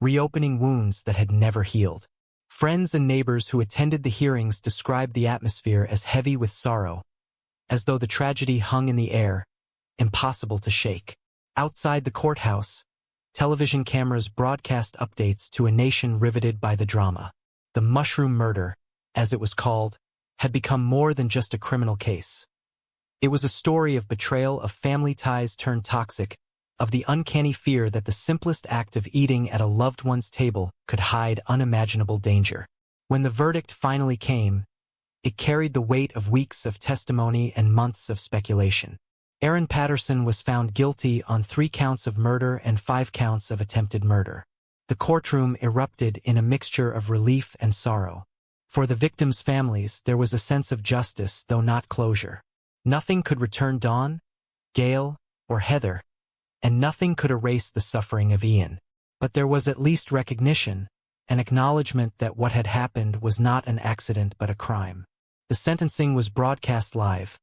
reopening wounds that had never healed. Friends and neighbors who attended the hearings described the atmosphere as heavy with sorrow, as though the tragedy hung in the air, impossible to shake. Outside the courthouse, television cameras broadcast updates to a nation riveted by the drama. The mushroom murder, as it was called, had become more than just a criminal case. It was a story of betrayal, of family ties turned toxic, of the uncanny fear that the simplest act of eating at a loved one's table could hide unimaginable danger. When the verdict finally came, it carried the weight of weeks of testimony and months of speculation. Erin Patterson was found guilty on 3 counts of murder and 5 counts of attempted murder. The courtroom erupted in a mixture of relief and sorrow. For the victims' families, there was a sense of justice, though not closure. Nothing could return Dawn, Gail, or Heather, and nothing could erase the suffering of Ian. But there was at least recognition, an acknowledgement that what had happened was not an accident but a crime. The sentencing was broadcast live,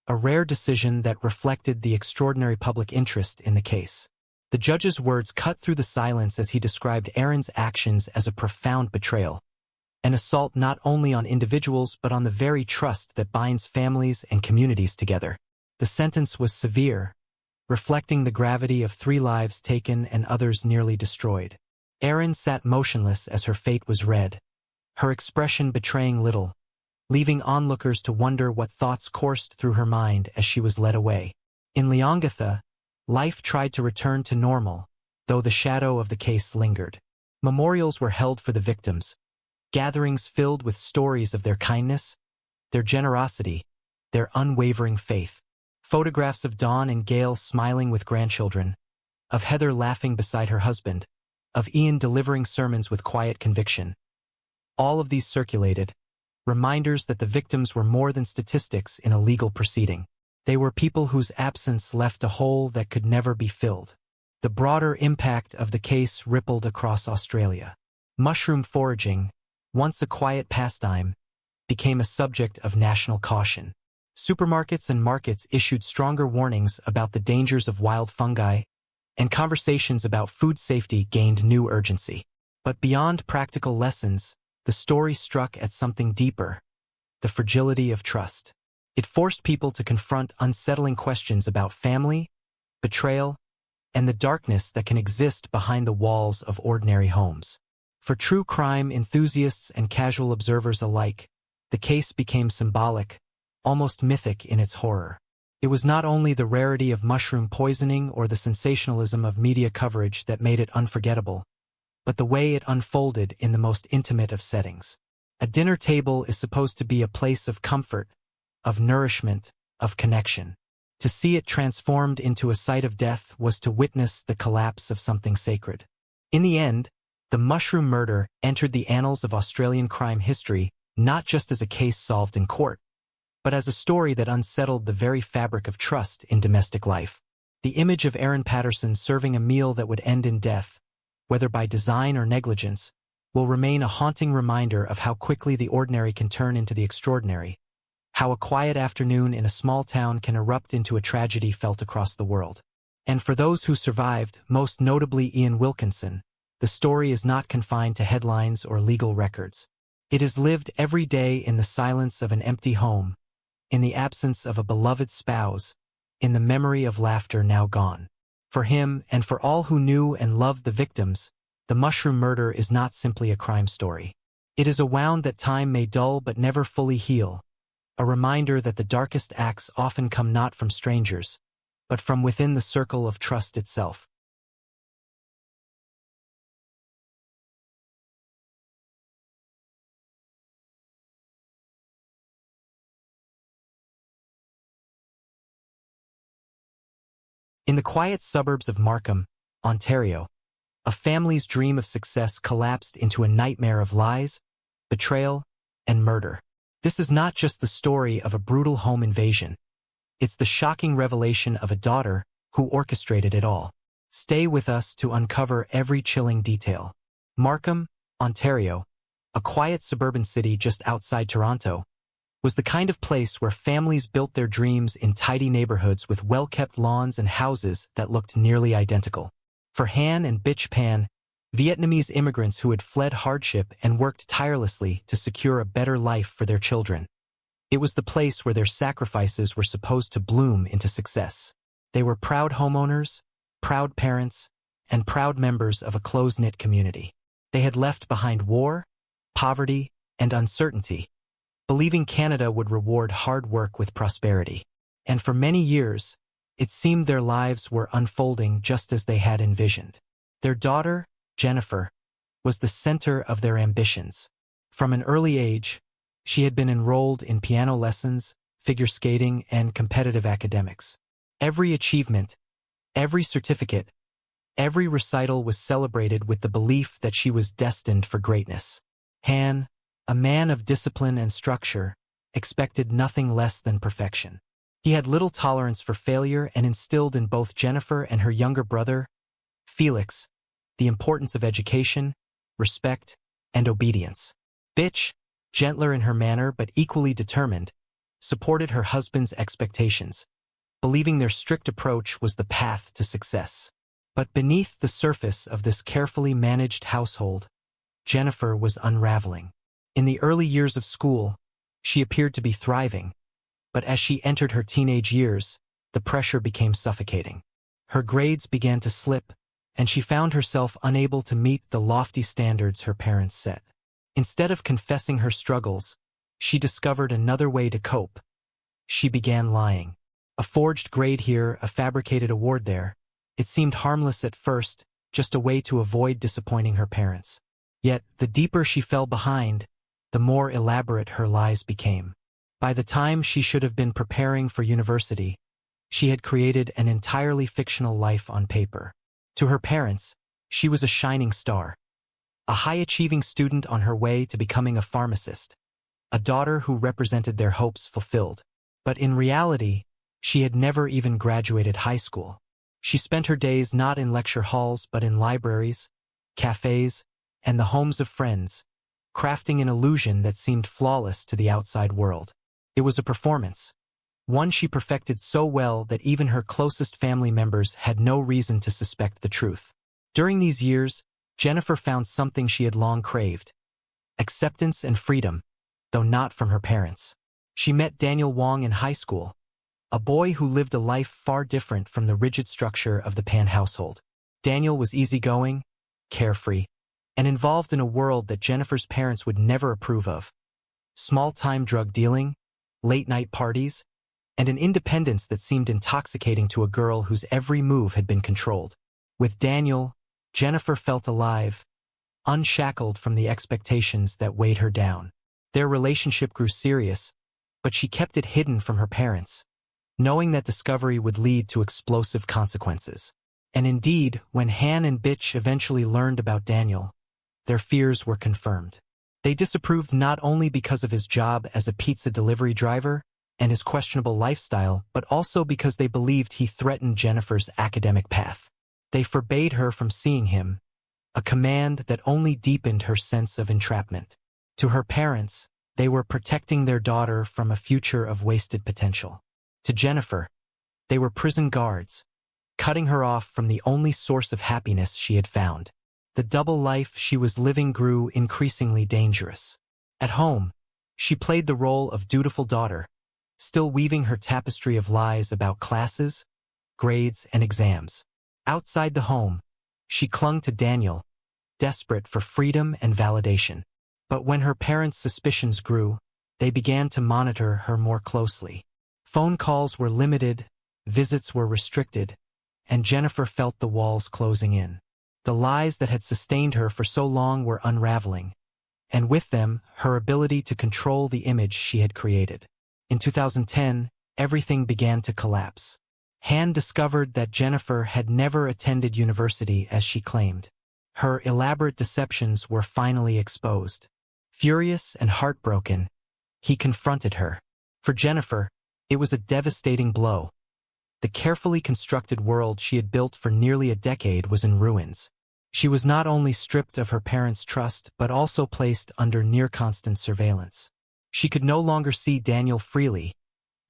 a rare decision that reflected the extraordinary public interest in the case. The judge's words cut through the silence as he described Erin's actions as a profound betrayal, an assault not only on individuals but on the very trust that binds families and communities together. The sentence was severe, reflecting the gravity of 3 lives taken and others nearly destroyed. Erin sat motionless as her fate was read, her expression betraying little, leaving onlookers to wonder what thoughts coursed through her mind as she was led away. In Leongatha, life tried to return to normal, though the shadow of the case lingered. Memorials were held for the victims, gatherings filled with stories of their kindness, their generosity, their unwavering faith. Photographs of Dawn and Gail smiling with grandchildren, of Heather laughing beside her husband, of Ian delivering sermons with quiet conviction. All of these circulated, reminders that the victims were more than statistics in a legal proceeding. They were people whose absence left a hole that could never be filled. The broader impact of the case rippled across Australia. Mushroom foraging, once a quiet pastime, became a subject of national caution. Supermarkets and markets issued stronger warnings about the dangers of wild fungi, and conversations about food safety gained new urgency. But beyond practical lessons, the story struck at something deeper: the fragility of trust. It forced people to confront unsettling questions about family, betrayal, and the darkness that can exist behind the walls of ordinary homes. For true crime enthusiasts and casual observers alike, the case became symbolic, almost mythic in its horror. It was not only the rarity of mushroom poisoning or the sensationalism of media coverage that made it unforgettable, but the way it unfolded in the most intimate of settings. A dinner table is supposed to be a place of comfort, of nourishment, of connection. To see it transformed into a site of death was to witness the collapse of something sacred. In the end, the mushroom murder entered the annals of Australian crime history not just as a case solved in court, but as a story that unsettled the very fabric of trust in domestic life. The image of Aaron Patterson serving a meal that would end in death, whether by design or negligence, will remain a haunting reminder of how quickly the ordinary can turn into the extraordinary, how a quiet afternoon in a small town can erupt into a tragedy felt across the world. And for those who survived, most notably Ian Wilkinson, the story is not confined to headlines or legal records. It is lived every day in the silence of an empty home, in the absence of a beloved spouse, in the memory of laughter now gone. For him, and for all who knew and loved the victims, the mushroom murder is not simply a crime story. It is a wound that time may dull but never fully heal, a reminder that the darkest acts often come not from strangers, but from within the circle of trust itself. In the quiet suburbs of Markham, Ontario, a family's dream of success collapsed into a nightmare of lies, betrayal, and murder. This is not just the story of a brutal home invasion. It's the shocking revelation of a daughter who orchestrated it all. Stay with us to uncover every chilling detail. Markham, Ontario, a quiet suburban city just outside Toronto, was the kind of place where families built their dreams in tidy neighborhoods with well-kept lawns and houses that looked nearly identical. For Han and Bitch Pan, Vietnamese immigrants who had fled hardship and worked tirelessly to secure a better life for their children. It was the place where their sacrifices were supposed to bloom into success. They were proud homeowners, proud parents, and proud members of a close-knit community. They had left behind war, poverty, and uncertainty, believing Canada would reward hard work with prosperity. And for many years, it seemed their lives were unfolding just as they had envisioned. Their daughter, Jennifer, was the center of their ambitions. From an early age, she had been enrolled in piano lessons, figure skating, and competitive academics. Every achievement, every certificate, every recital was celebrated with the belief that she was destined for greatness. Han, a man of discipline and structure, expected nothing less than perfection. He had little tolerance for failure and instilled in both Jennifer and her younger brother, Felix, the importance of education, respect, and obedience. Bitch, gentler in her manner but equally determined, supported her husband's expectations, believing their strict approach was the path to success. But beneath the surface of this carefully managed household, Jennifer was unraveling. In the early years of school, she appeared to be thriving, but as she entered her teenage years, the pressure became suffocating. Her grades began to slip, and she found herself unable to meet the lofty standards her parents set. Instead of confessing her struggles, she discovered another way to cope. She began lying. A forged grade here, a fabricated award there. It seemed harmless at first, just a way to avoid disappointing her parents. Yet, the deeper she fell behind, the more elaborate her lies became. By the time she should have been preparing for university, she had created an entirely fictional life on paper. To her parents, she was a shining star, a high-achieving student on her way to becoming a pharmacist, a daughter who represented their hopes fulfilled. But in reality, she had never even graduated high school. She spent her days not in lecture halls but in libraries, cafes, and the homes of friends, crafting an illusion that seemed flawless to the outside world. It was a performance, one she perfected so well that even her closest family members had no reason to suspect the truth. During these years, Jennifer found something she had long craved: acceptance and freedom, though not from her parents. She met Daniel Wong in high school, a boy who lived a life far different from the rigid structure of the Pan household. Daniel was easygoing, carefree, and involved in a world that Jennifer's parents would never approve of. Small-time drug dealing, late-night parties, and an independence that seemed intoxicating to a girl whose every move had been controlled. With Daniel, Jennifer felt alive, unshackled from the expectations that weighed her down. Their relationship grew serious, but she kept it hidden from her parents, knowing that discovery would lead to explosive consequences. And indeed, when Han and Bitch eventually learned about Daniel, their fears were confirmed. They disapproved not only because of his job as a pizza delivery driver and his questionable lifestyle, but also because they believed he threatened Jennifer's academic path. They forbade her from seeing him, a command that only deepened her sense of entrapment. To her parents, they were protecting their daughter from a future of wasted potential. To Jennifer, they were prison guards, cutting her off from the only source of happiness she had found. The double life she was living grew increasingly dangerous. At home, she played the role of dutiful daughter, still weaving her tapestry of lies about classes, grades, and exams. Outside the home, she clung to Daniel, desperate for freedom and validation. But when her parents' suspicions grew, they began to monitor her more closely. Phone calls were limited, visits were restricted, and Jennifer felt the walls closing in. The lies that had sustained her for so long were unraveling, and with them, her ability to control the image she had created. In 2010, everything began to collapse. Han discovered that Jennifer had never attended university as she claimed. Her elaborate deceptions were finally exposed. Furious and heartbroken, he confronted her. For Jennifer, it was a devastating blow. The carefully constructed world she had built for nearly a decade was in ruins. She was not only stripped of her parents' trust but also placed under near-constant surveillance. She could no longer see Daniel freely,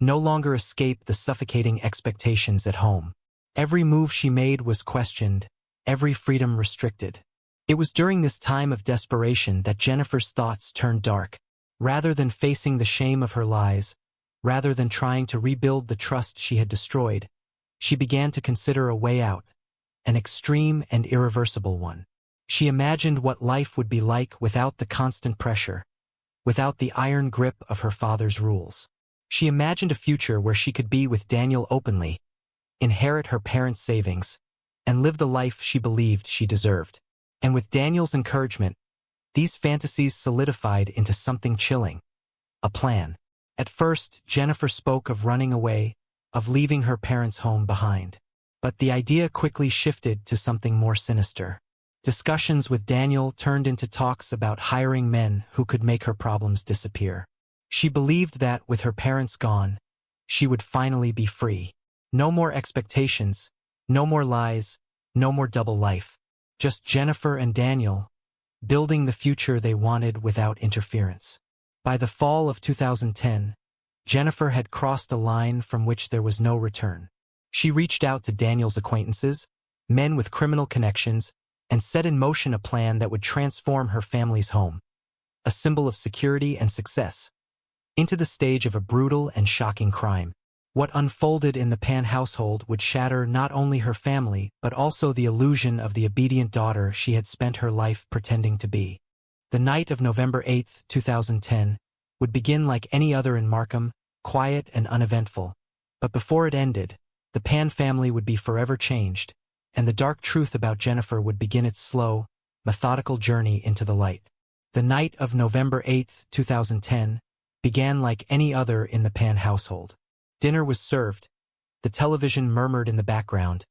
no longer escape the suffocating expectations at home. Every move she made was questioned, every freedom restricted. It was during this time of desperation that Jennifer's thoughts turned dark. Rather than facing the shame of her lies, rather than trying to rebuild the trust she had destroyed, she began to consider a way out, an extreme and irreversible one. She imagined what life would be like without the constant pressure, without the iron grip of her father's rules. She imagined a future where she could be with Daniel openly, inherit her parents' savings, and live the life she believed she deserved. And with Daniel's encouragement, these fantasies solidified into something chilling, a plan. At first, Jennifer spoke of running away, of leaving her parents' home behind. But the idea quickly shifted to something more sinister. Discussions with Daniel turned into talks about hiring men who could make her problems disappear. She believed that, with her parents gone, she would finally be free. No more expectations, no more lies, no more double life. Just Jennifer and Daniel, building the future they wanted without interference. By the fall of 2010, Jennifer had crossed a line from which there was no return. She reached out to Daniel's acquaintances, men with criminal connections, and set in motion a plan that would transform her family's home, a symbol of security and success, into the stage of a brutal and shocking crime. What unfolded in the Pan household would shatter not only her family but also the illusion of the obedient daughter she had spent her life pretending to be. The night of November 8, 2010, would begin like any other in Markham, quiet and uneventful. But before it ended, the Pan family would be forever changed, and the dark truth about Jennifer would begin its slow, methodical journey into the light. The night of November 8, 2010, began like any other in the Pan household. Dinner was served, the television murmured in the background,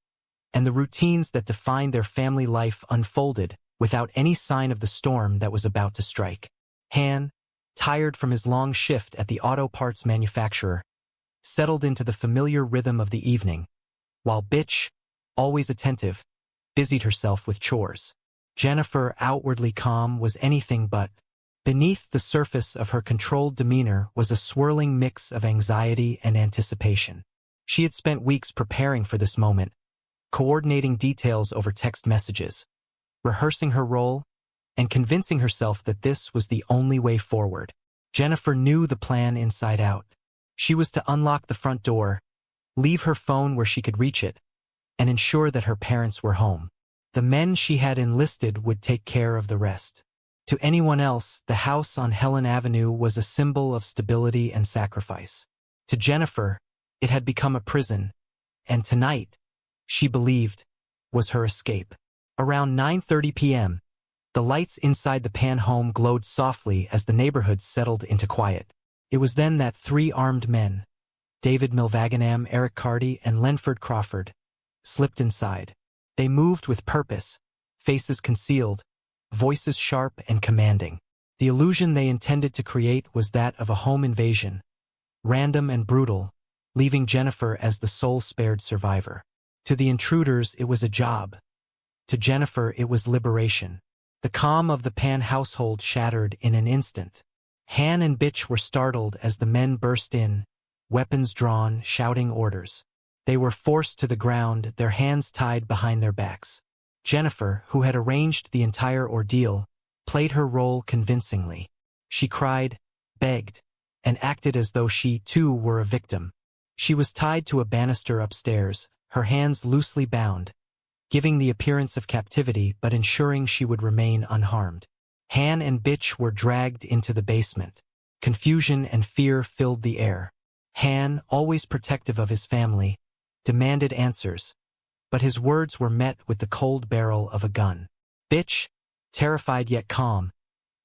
and the routines that defined their family life unfolded without any sign of the storm that was about to strike. Han, tired from his long shift at the auto parts manufacturer, settled into the familiar rhythm of the evening, while Bitch, always attentive, busied herself with chores. Jennifer, outwardly calm, was anything but. Beneath the surface of her controlled demeanor was a swirling mix of anxiety and anticipation. She had spent weeks preparing for this moment, coordinating details over text messages, rehearsing her role, and convincing herself that this was the only way forward. Jennifer knew the plan inside out. She was to unlock the front door, leave her phone where she could reach it, and ensure that her parents were home. The men she had enlisted would take care of the rest. To anyone else, the house on Helen Avenue was a symbol of stability and sacrifice. To Jennifer, it had become a prison, and tonight, she believed, was her escape. Around 9:30 p.m., the lights inside the Pan home glowed softly as the neighborhood settled into quiet. It was then that three armed men, David Milvaganam, Eric Carty, and Lenford Crawford, slipped inside. They moved with purpose, faces concealed, voices sharp and commanding. The illusion they intended to create was that of a home invasion, random and brutal, leaving Jennifer as the sole spared survivor. To the intruders, it was a job. To Jennifer, it was liberation. The calm of the Pan household shattered in an instant. Han and Bitch were startled as the men burst in, weapons drawn, shouting orders. They were forced to the ground, their hands tied behind their backs. Jennifer, who had arranged the entire ordeal, played her role convincingly. She cried, begged, and acted as though she, too, were a victim. She was tied to a banister upstairs, her hands loosely bound, giving the appearance of captivity but ensuring she would remain unharmed. Han and Bitch were dragged into the basement. Confusion and fear filled the air. Han, always protective of his family, demanded answers, but his words were met with the cold barrel of a gun. Bitch, terrified yet calm,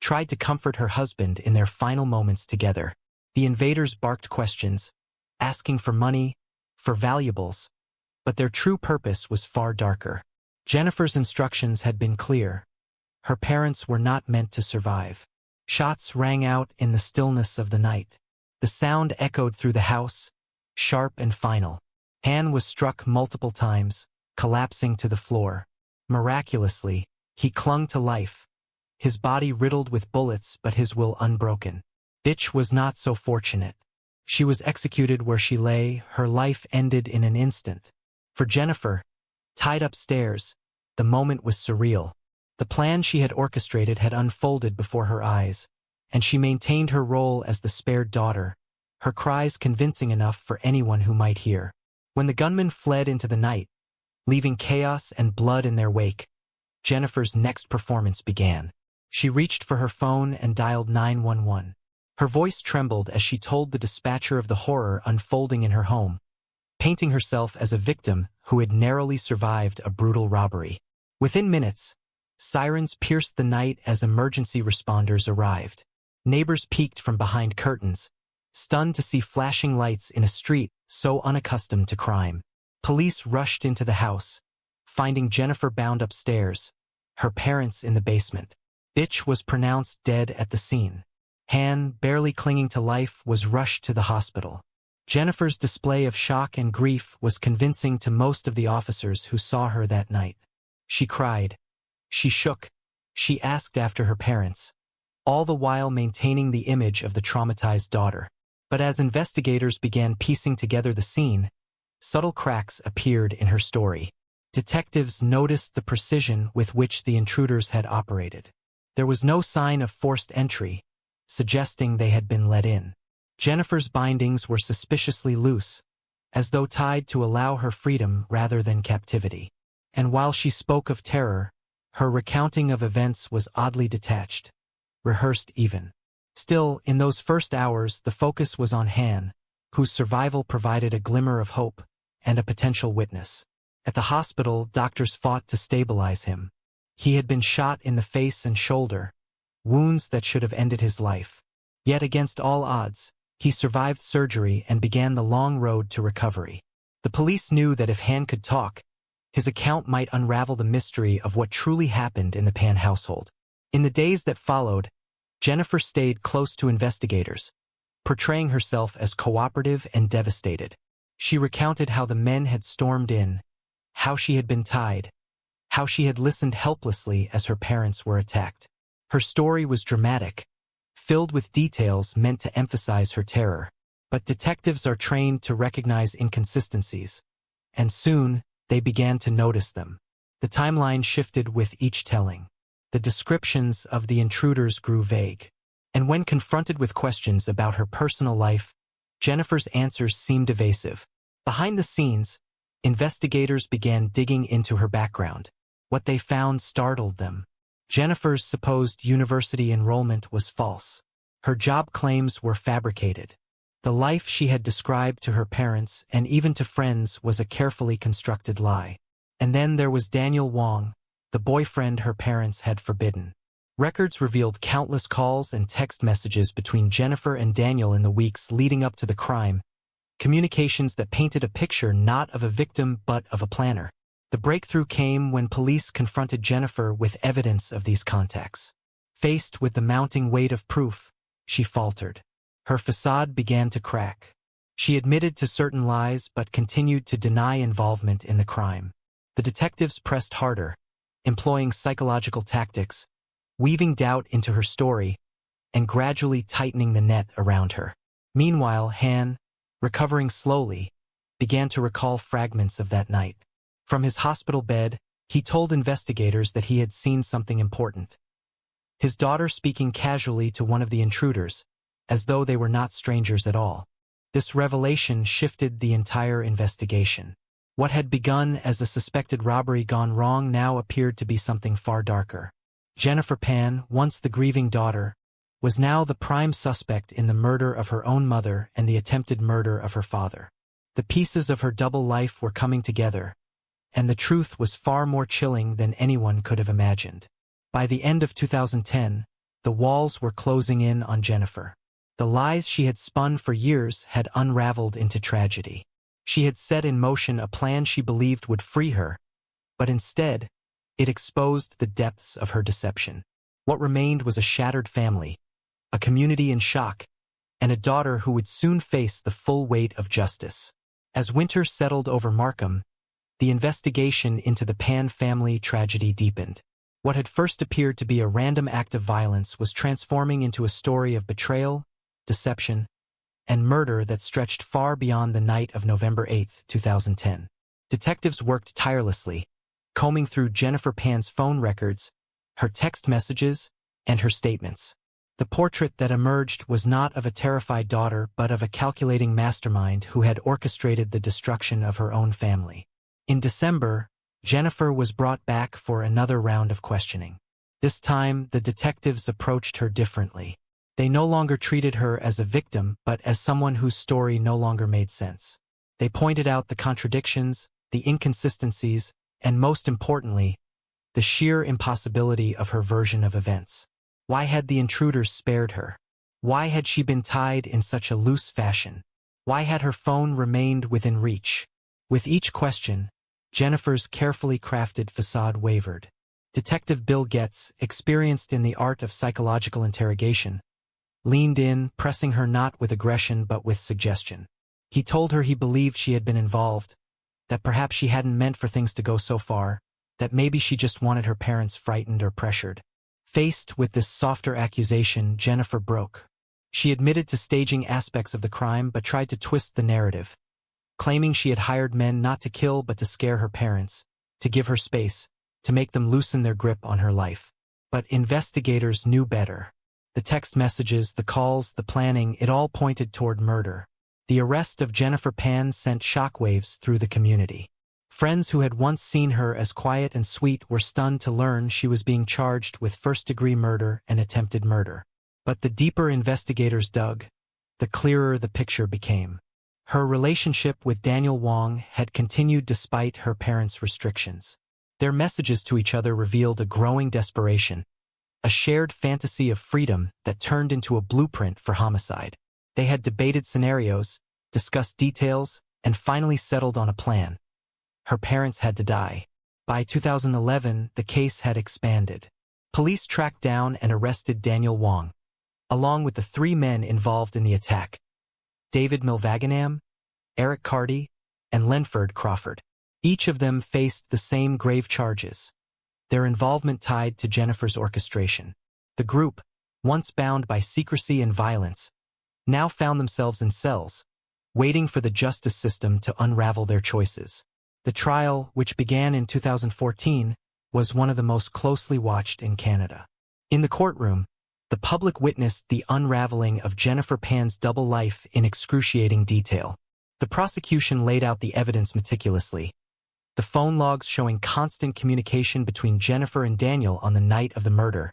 tried to comfort her husband in their final moments together. The invaders barked questions, asking for money, for valuables, but their true purpose was far darker. Jennifer's instructions had been clear. Her parents were not meant to survive. Shots rang out in the stillness of the night. The sound echoed through the house, sharp and final. Han was struck multiple times, collapsing to the floor. Miraculously, he clung to life, his body riddled with bullets but his will unbroken. Bitch was not so fortunate. She was executed where she lay, her life ended in an instant. For Jennifer, tied upstairs, the moment was surreal. The plan she had orchestrated had unfolded before her eyes, and she maintained her role as the spared daughter, her cries convincing enough for anyone who might hear. When the gunmen fled into the night, leaving chaos and blood in their wake, Jennifer's next performance began. She reached for her phone and dialed 911. Her voice trembled as she told the dispatcher of the horror unfolding in her home, painting herself as a victim who had narrowly survived a brutal robbery. Within minutes, sirens pierced the night as emergency responders arrived. Neighbors peeked from behind curtains, stunned to see flashing lights in a street so unaccustomed to crime. Police rushed into the house, finding Jennifer bound upstairs, her parents in the basement. Bitch was pronounced dead at the scene. Han, barely clinging to life, was rushed to the hospital. Jennifer's display of shock and grief was convincing to most of the officers who saw her that night. She cried. She shook. She asked after her parents, all the while maintaining the image of the traumatized daughter. But as investigators began piecing together the scene, subtle cracks appeared in her story. Detectives noticed the precision with which the intruders had operated. There was no sign of forced entry, suggesting they had been let in. Jennifer's bindings were suspiciously loose, as though tied to allow her freedom rather than captivity. And while she spoke of terror, her recounting of events was oddly detached, rehearsed even. Still, in those first hours, the focus was on Han, whose survival provided a glimmer of hope and a potential witness. At the hospital, doctors fought to stabilize him. He had been shot in the face and shoulder, wounds that should have ended his life. Yet against all odds, he survived surgery and began the long road to recovery. The police knew that if Han could talk, his account might unravel the mystery of what truly happened in the Pan household. In the days that followed, Jennifer stayed close to investigators, portraying herself as cooperative and devastated. She recounted how the men had stormed in, how she had been tied, how she had listened helplessly as her parents were attacked. Her story was dramatic, filled with details meant to emphasize her terror. But detectives are trained to recognize inconsistencies, and soon they began to notice them. The timeline shifted with each telling. The descriptions of the intruders grew vague. And when confronted with questions about her personal life, Jennifer's answers seemed evasive. Behind the scenes, investigators began digging into her background. What they found startled them. Jennifer's supposed university enrollment was false. Her job claims were fabricated. The life she had described to her parents and even to friends was a carefully constructed lie. And then there was Daniel Wong, the boyfriend her parents had forbidden. Records revealed countless calls and text messages between Jennifer and Daniel in the weeks leading up to the crime, communications that painted a picture not of a victim but of a planner. The breakthrough came when police confronted Jennifer with evidence of these contacts. Faced with the mounting weight of proof, she faltered. Her facade began to crack. She admitted to certain lies but continued to deny involvement in the crime. The detectives pressed harder, employing psychological tactics, weaving doubt into her story, and gradually tightening the net around her. Meanwhile, Han, recovering slowly, began to recall fragments of that night. From his hospital bed, he told investigators that he had seen something important. His daughter speaking casually to one of the intruders, as though they were not strangers at all. This revelation shifted the entire investigation. What had begun as a suspected robbery gone wrong now appeared to be something far darker. Jennifer Pan, once the grieving daughter, was now the prime suspect in the murder of her own mother and the attempted murder of her father. The pieces of her double life were coming together, and the truth was far more chilling than anyone could have imagined. By the end of 2010, the walls were closing in on Jennifer. The lies she had spun for years had unraveled into tragedy. She had set in motion a plan she believed would free her, but instead, it exposed the depths of her deception. What remained was a shattered family, a community in shock, and a daughter who would soon face the full weight of justice. As winter settled over Markham, the investigation into the Pan family tragedy deepened. What had first appeared to be a random act of violence was transforming into a story of betrayal, deception, and murder that stretched far beyond the night of November 8, 2010. Detectives worked tirelessly, combing through Jennifer Pan's phone records, her text messages, and her statements. The portrait that emerged was not of a terrified daughter but of a calculating mastermind who had orchestrated the destruction of her own family. In December, Jennifer was brought back for another round of questioning. This time, the detectives approached her differently. They no longer treated her as a victim but as someone whose story no longer made sense. They pointed out the contradictions, the inconsistencies, and most importantly, the sheer impossibility of her version of events. Why had the intruders spared her? Why had she been tied in such a loose fashion? Why had her phone remained within reach? With each question, Jennifer's carefully crafted facade wavered. Detective Bill Getz, experienced in the art of psychological interrogation, leaned in, pressing her not with aggression but with suggestion. He told her he believed she had been involved, that perhaps she hadn't meant for things to go so far, that maybe she just wanted her parents frightened or pressured. Faced with this softer accusation, Jennifer broke. She admitted to staging aspects of the crime but tried to twist the narrative, claiming she had hired men not to kill but to scare her parents, to give her space, to make them loosen their grip on her life. But investigators knew better. The text messages, the calls, the planning, it all pointed toward murder. The arrest of Jennifer Pan sent shockwaves through the community. Friends who had once seen her as quiet and sweet were stunned to learn she was being charged with first-degree murder and attempted murder. But the deeper investigators dug, the clearer the picture became. Her relationship with Daniel Wong had continued despite her parents' restrictions. Their messages to each other revealed a growing desperation, a shared fantasy of freedom that turned into a blueprint for homicide. They had debated scenarios, discussed details, and finally settled on a plan. Her parents had to die. By 2011, the case had expanded. Police tracked down and arrested Daniel Wong, along with the 3 men involved in the attack: David Milvaganam, Eric Carty, and Lenford Crawford. Each of them faced the same grave charges, their involvement tied to Jennifer's orchestration. The group, once bound by secrecy and violence, now found themselves in cells, waiting for the justice system to unravel their choices. The trial, which began in 2014, was one of the most closely watched in Canada. In the courtroom, the public witnessed the unraveling of Jennifer Pan's double life in excruciating detail. The prosecution laid out the evidence meticulously, the phone logs showing constant communication between Jennifer and Daniel on the night of the murder,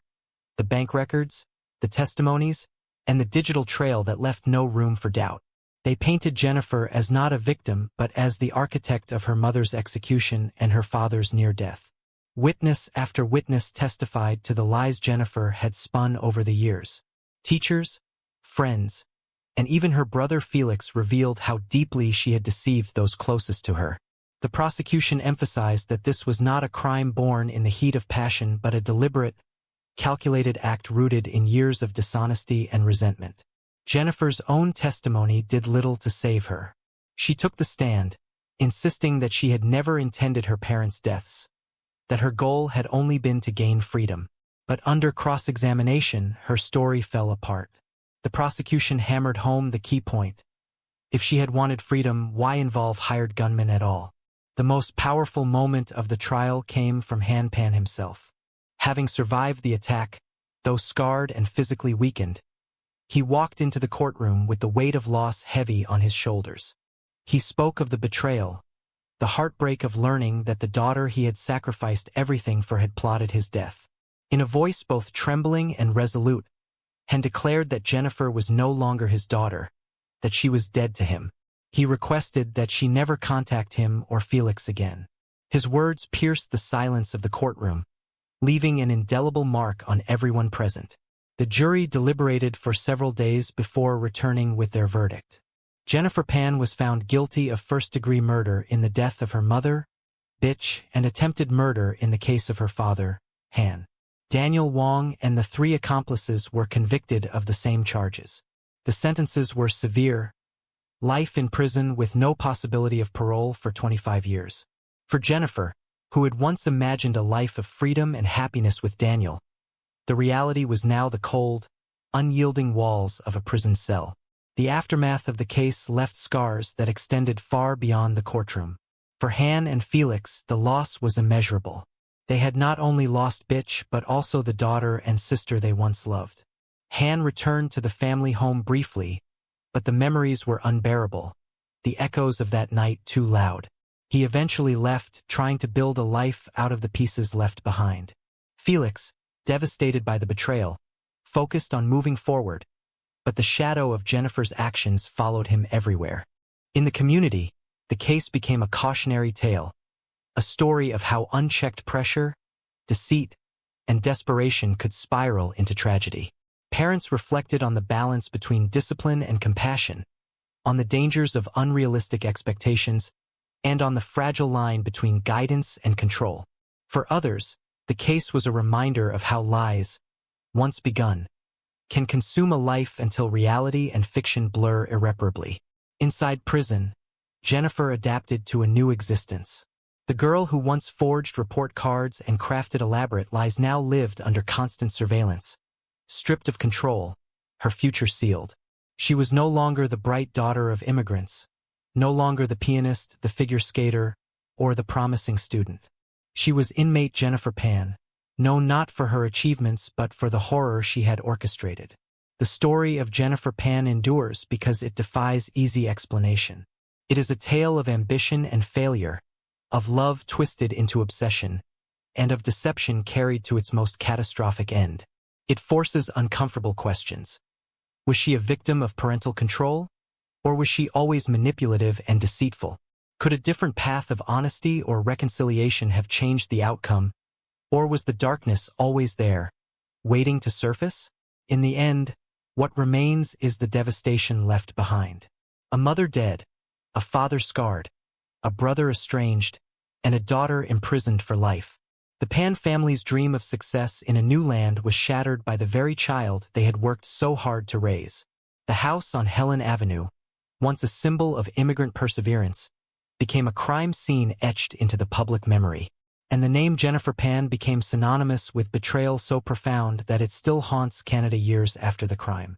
the bank records, the testimonies, and the digital trail that left no room for doubt. They painted Jennifer as not a victim but as the architect of her mother's execution and her father's near death. Witness after witness testified to the lies Jennifer had spun over the years. Teachers, friends, and even her brother Felix revealed how deeply she had deceived those closest to her. The prosecution emphasized that this was not a crime born in the heat of passion but a deliberate, calculated act rooted in years of dishonesty and resentment. Jennifer's own testimony did little to save her. She took the stand, insisting that she had never intended her parents' deaths, that her goal had only been to gain freedom. But under cross-examination, her story fell apart. The prosecution hammered home the key point. If she had wanted freedom, why involve hired gunmen at all? The most powerful moment of the trial came from Han Pan himself. Having survived the attack, though scarred and physically weakened, he walked into the courtroom with the weight of loss heavy on his shoulders. He spoke of the betrayal, the heartbreak of learning that the daughter he had sacrificed everything for had plotted his death. In a voice both trembling and resolute, Han declared that Jennifer was no longer his daughter, that she was dead to him. He requested that she never contact him or Felix again. His words pierced the silence of the courtroom, leaving an indelible mark on everyone present. The jury deliberated for several days before returning with their verdict. Jennifer Pan was found guilty of first-degree murder in the death of her mother, Bitch, and attempted murder in the case of her father, Han. Daniel Wong and the 3 accomplices were convicted of the same charges. The sentences were severe: life in prison with no possibility of parole for 25 years. For Jennifer, who had once imagined a life of freedom and happiness with Daniel, the reality was now the cold, unyielding walls of a prison cell. The aftermath of the case left scars that extended far beyond the courtroom. For Han and Felix, the loss was immeasurable. They had not only lost Bitch but also the daughter and sister they once loved. Han returned to the family home briefly, but the memories were unbearable, the echoes of that night too loud. He eventually left, trying to build a life out of the pieces left behind. Felix, devastated by the betrayal, focused on moving forward, but the shadow of Jennifer's actions followed him everywhere. In the community, the case became a cautionary tale, a story of how unchecked pressure, deceit, and desperation could spiral into tragedy. Parents reflected on the balance between discipline and compassion, on the dangers of unrealistic expectations, and on the fragile line between guidance and control. For others, the case was a reminder of how lies, once begun, can consume a life until reality and fiction blur irreparably. Inside prison, Jennifer adapted to a new existence. The girl who once forged report cards and crafted elaborate lies now lived under constant surveillance. Stripped of control, her future sealed. She was no longer the bright daughter of immigrants, no longer the pianist, the figure skater, or the promising student. She was inmate Jennifer Pan, known not for her achievements but for the horror she had orchestrated. The story of Jennifer Pan endures because it defies easy explanation. It is a tale of ambition and failure, of love twisted into obsession, and of deception carried to its most catastrophic end. It forces uncomfortable questions. Was she a victim of parental control? Or was she always manipulative and deceitful? Could a different path of honesty or reconciliation have changed the outcome? Or was the darkness always there, waiting to surface? In the end, what remains is the devastation left behind. A mother dead, a father scarred, a brother estranged, and a daughter imprisoned for life. The Pan family's dream of success in a new land was shattered by the very child they had worked so hard to raise. The house on Helen Avenue, once a symbol of immigrant perseverance, became a crime scene etched into the public memory. And the name Jennifer Pan became synonymous with betrayal so profound that it still haunts Canada years after the crime.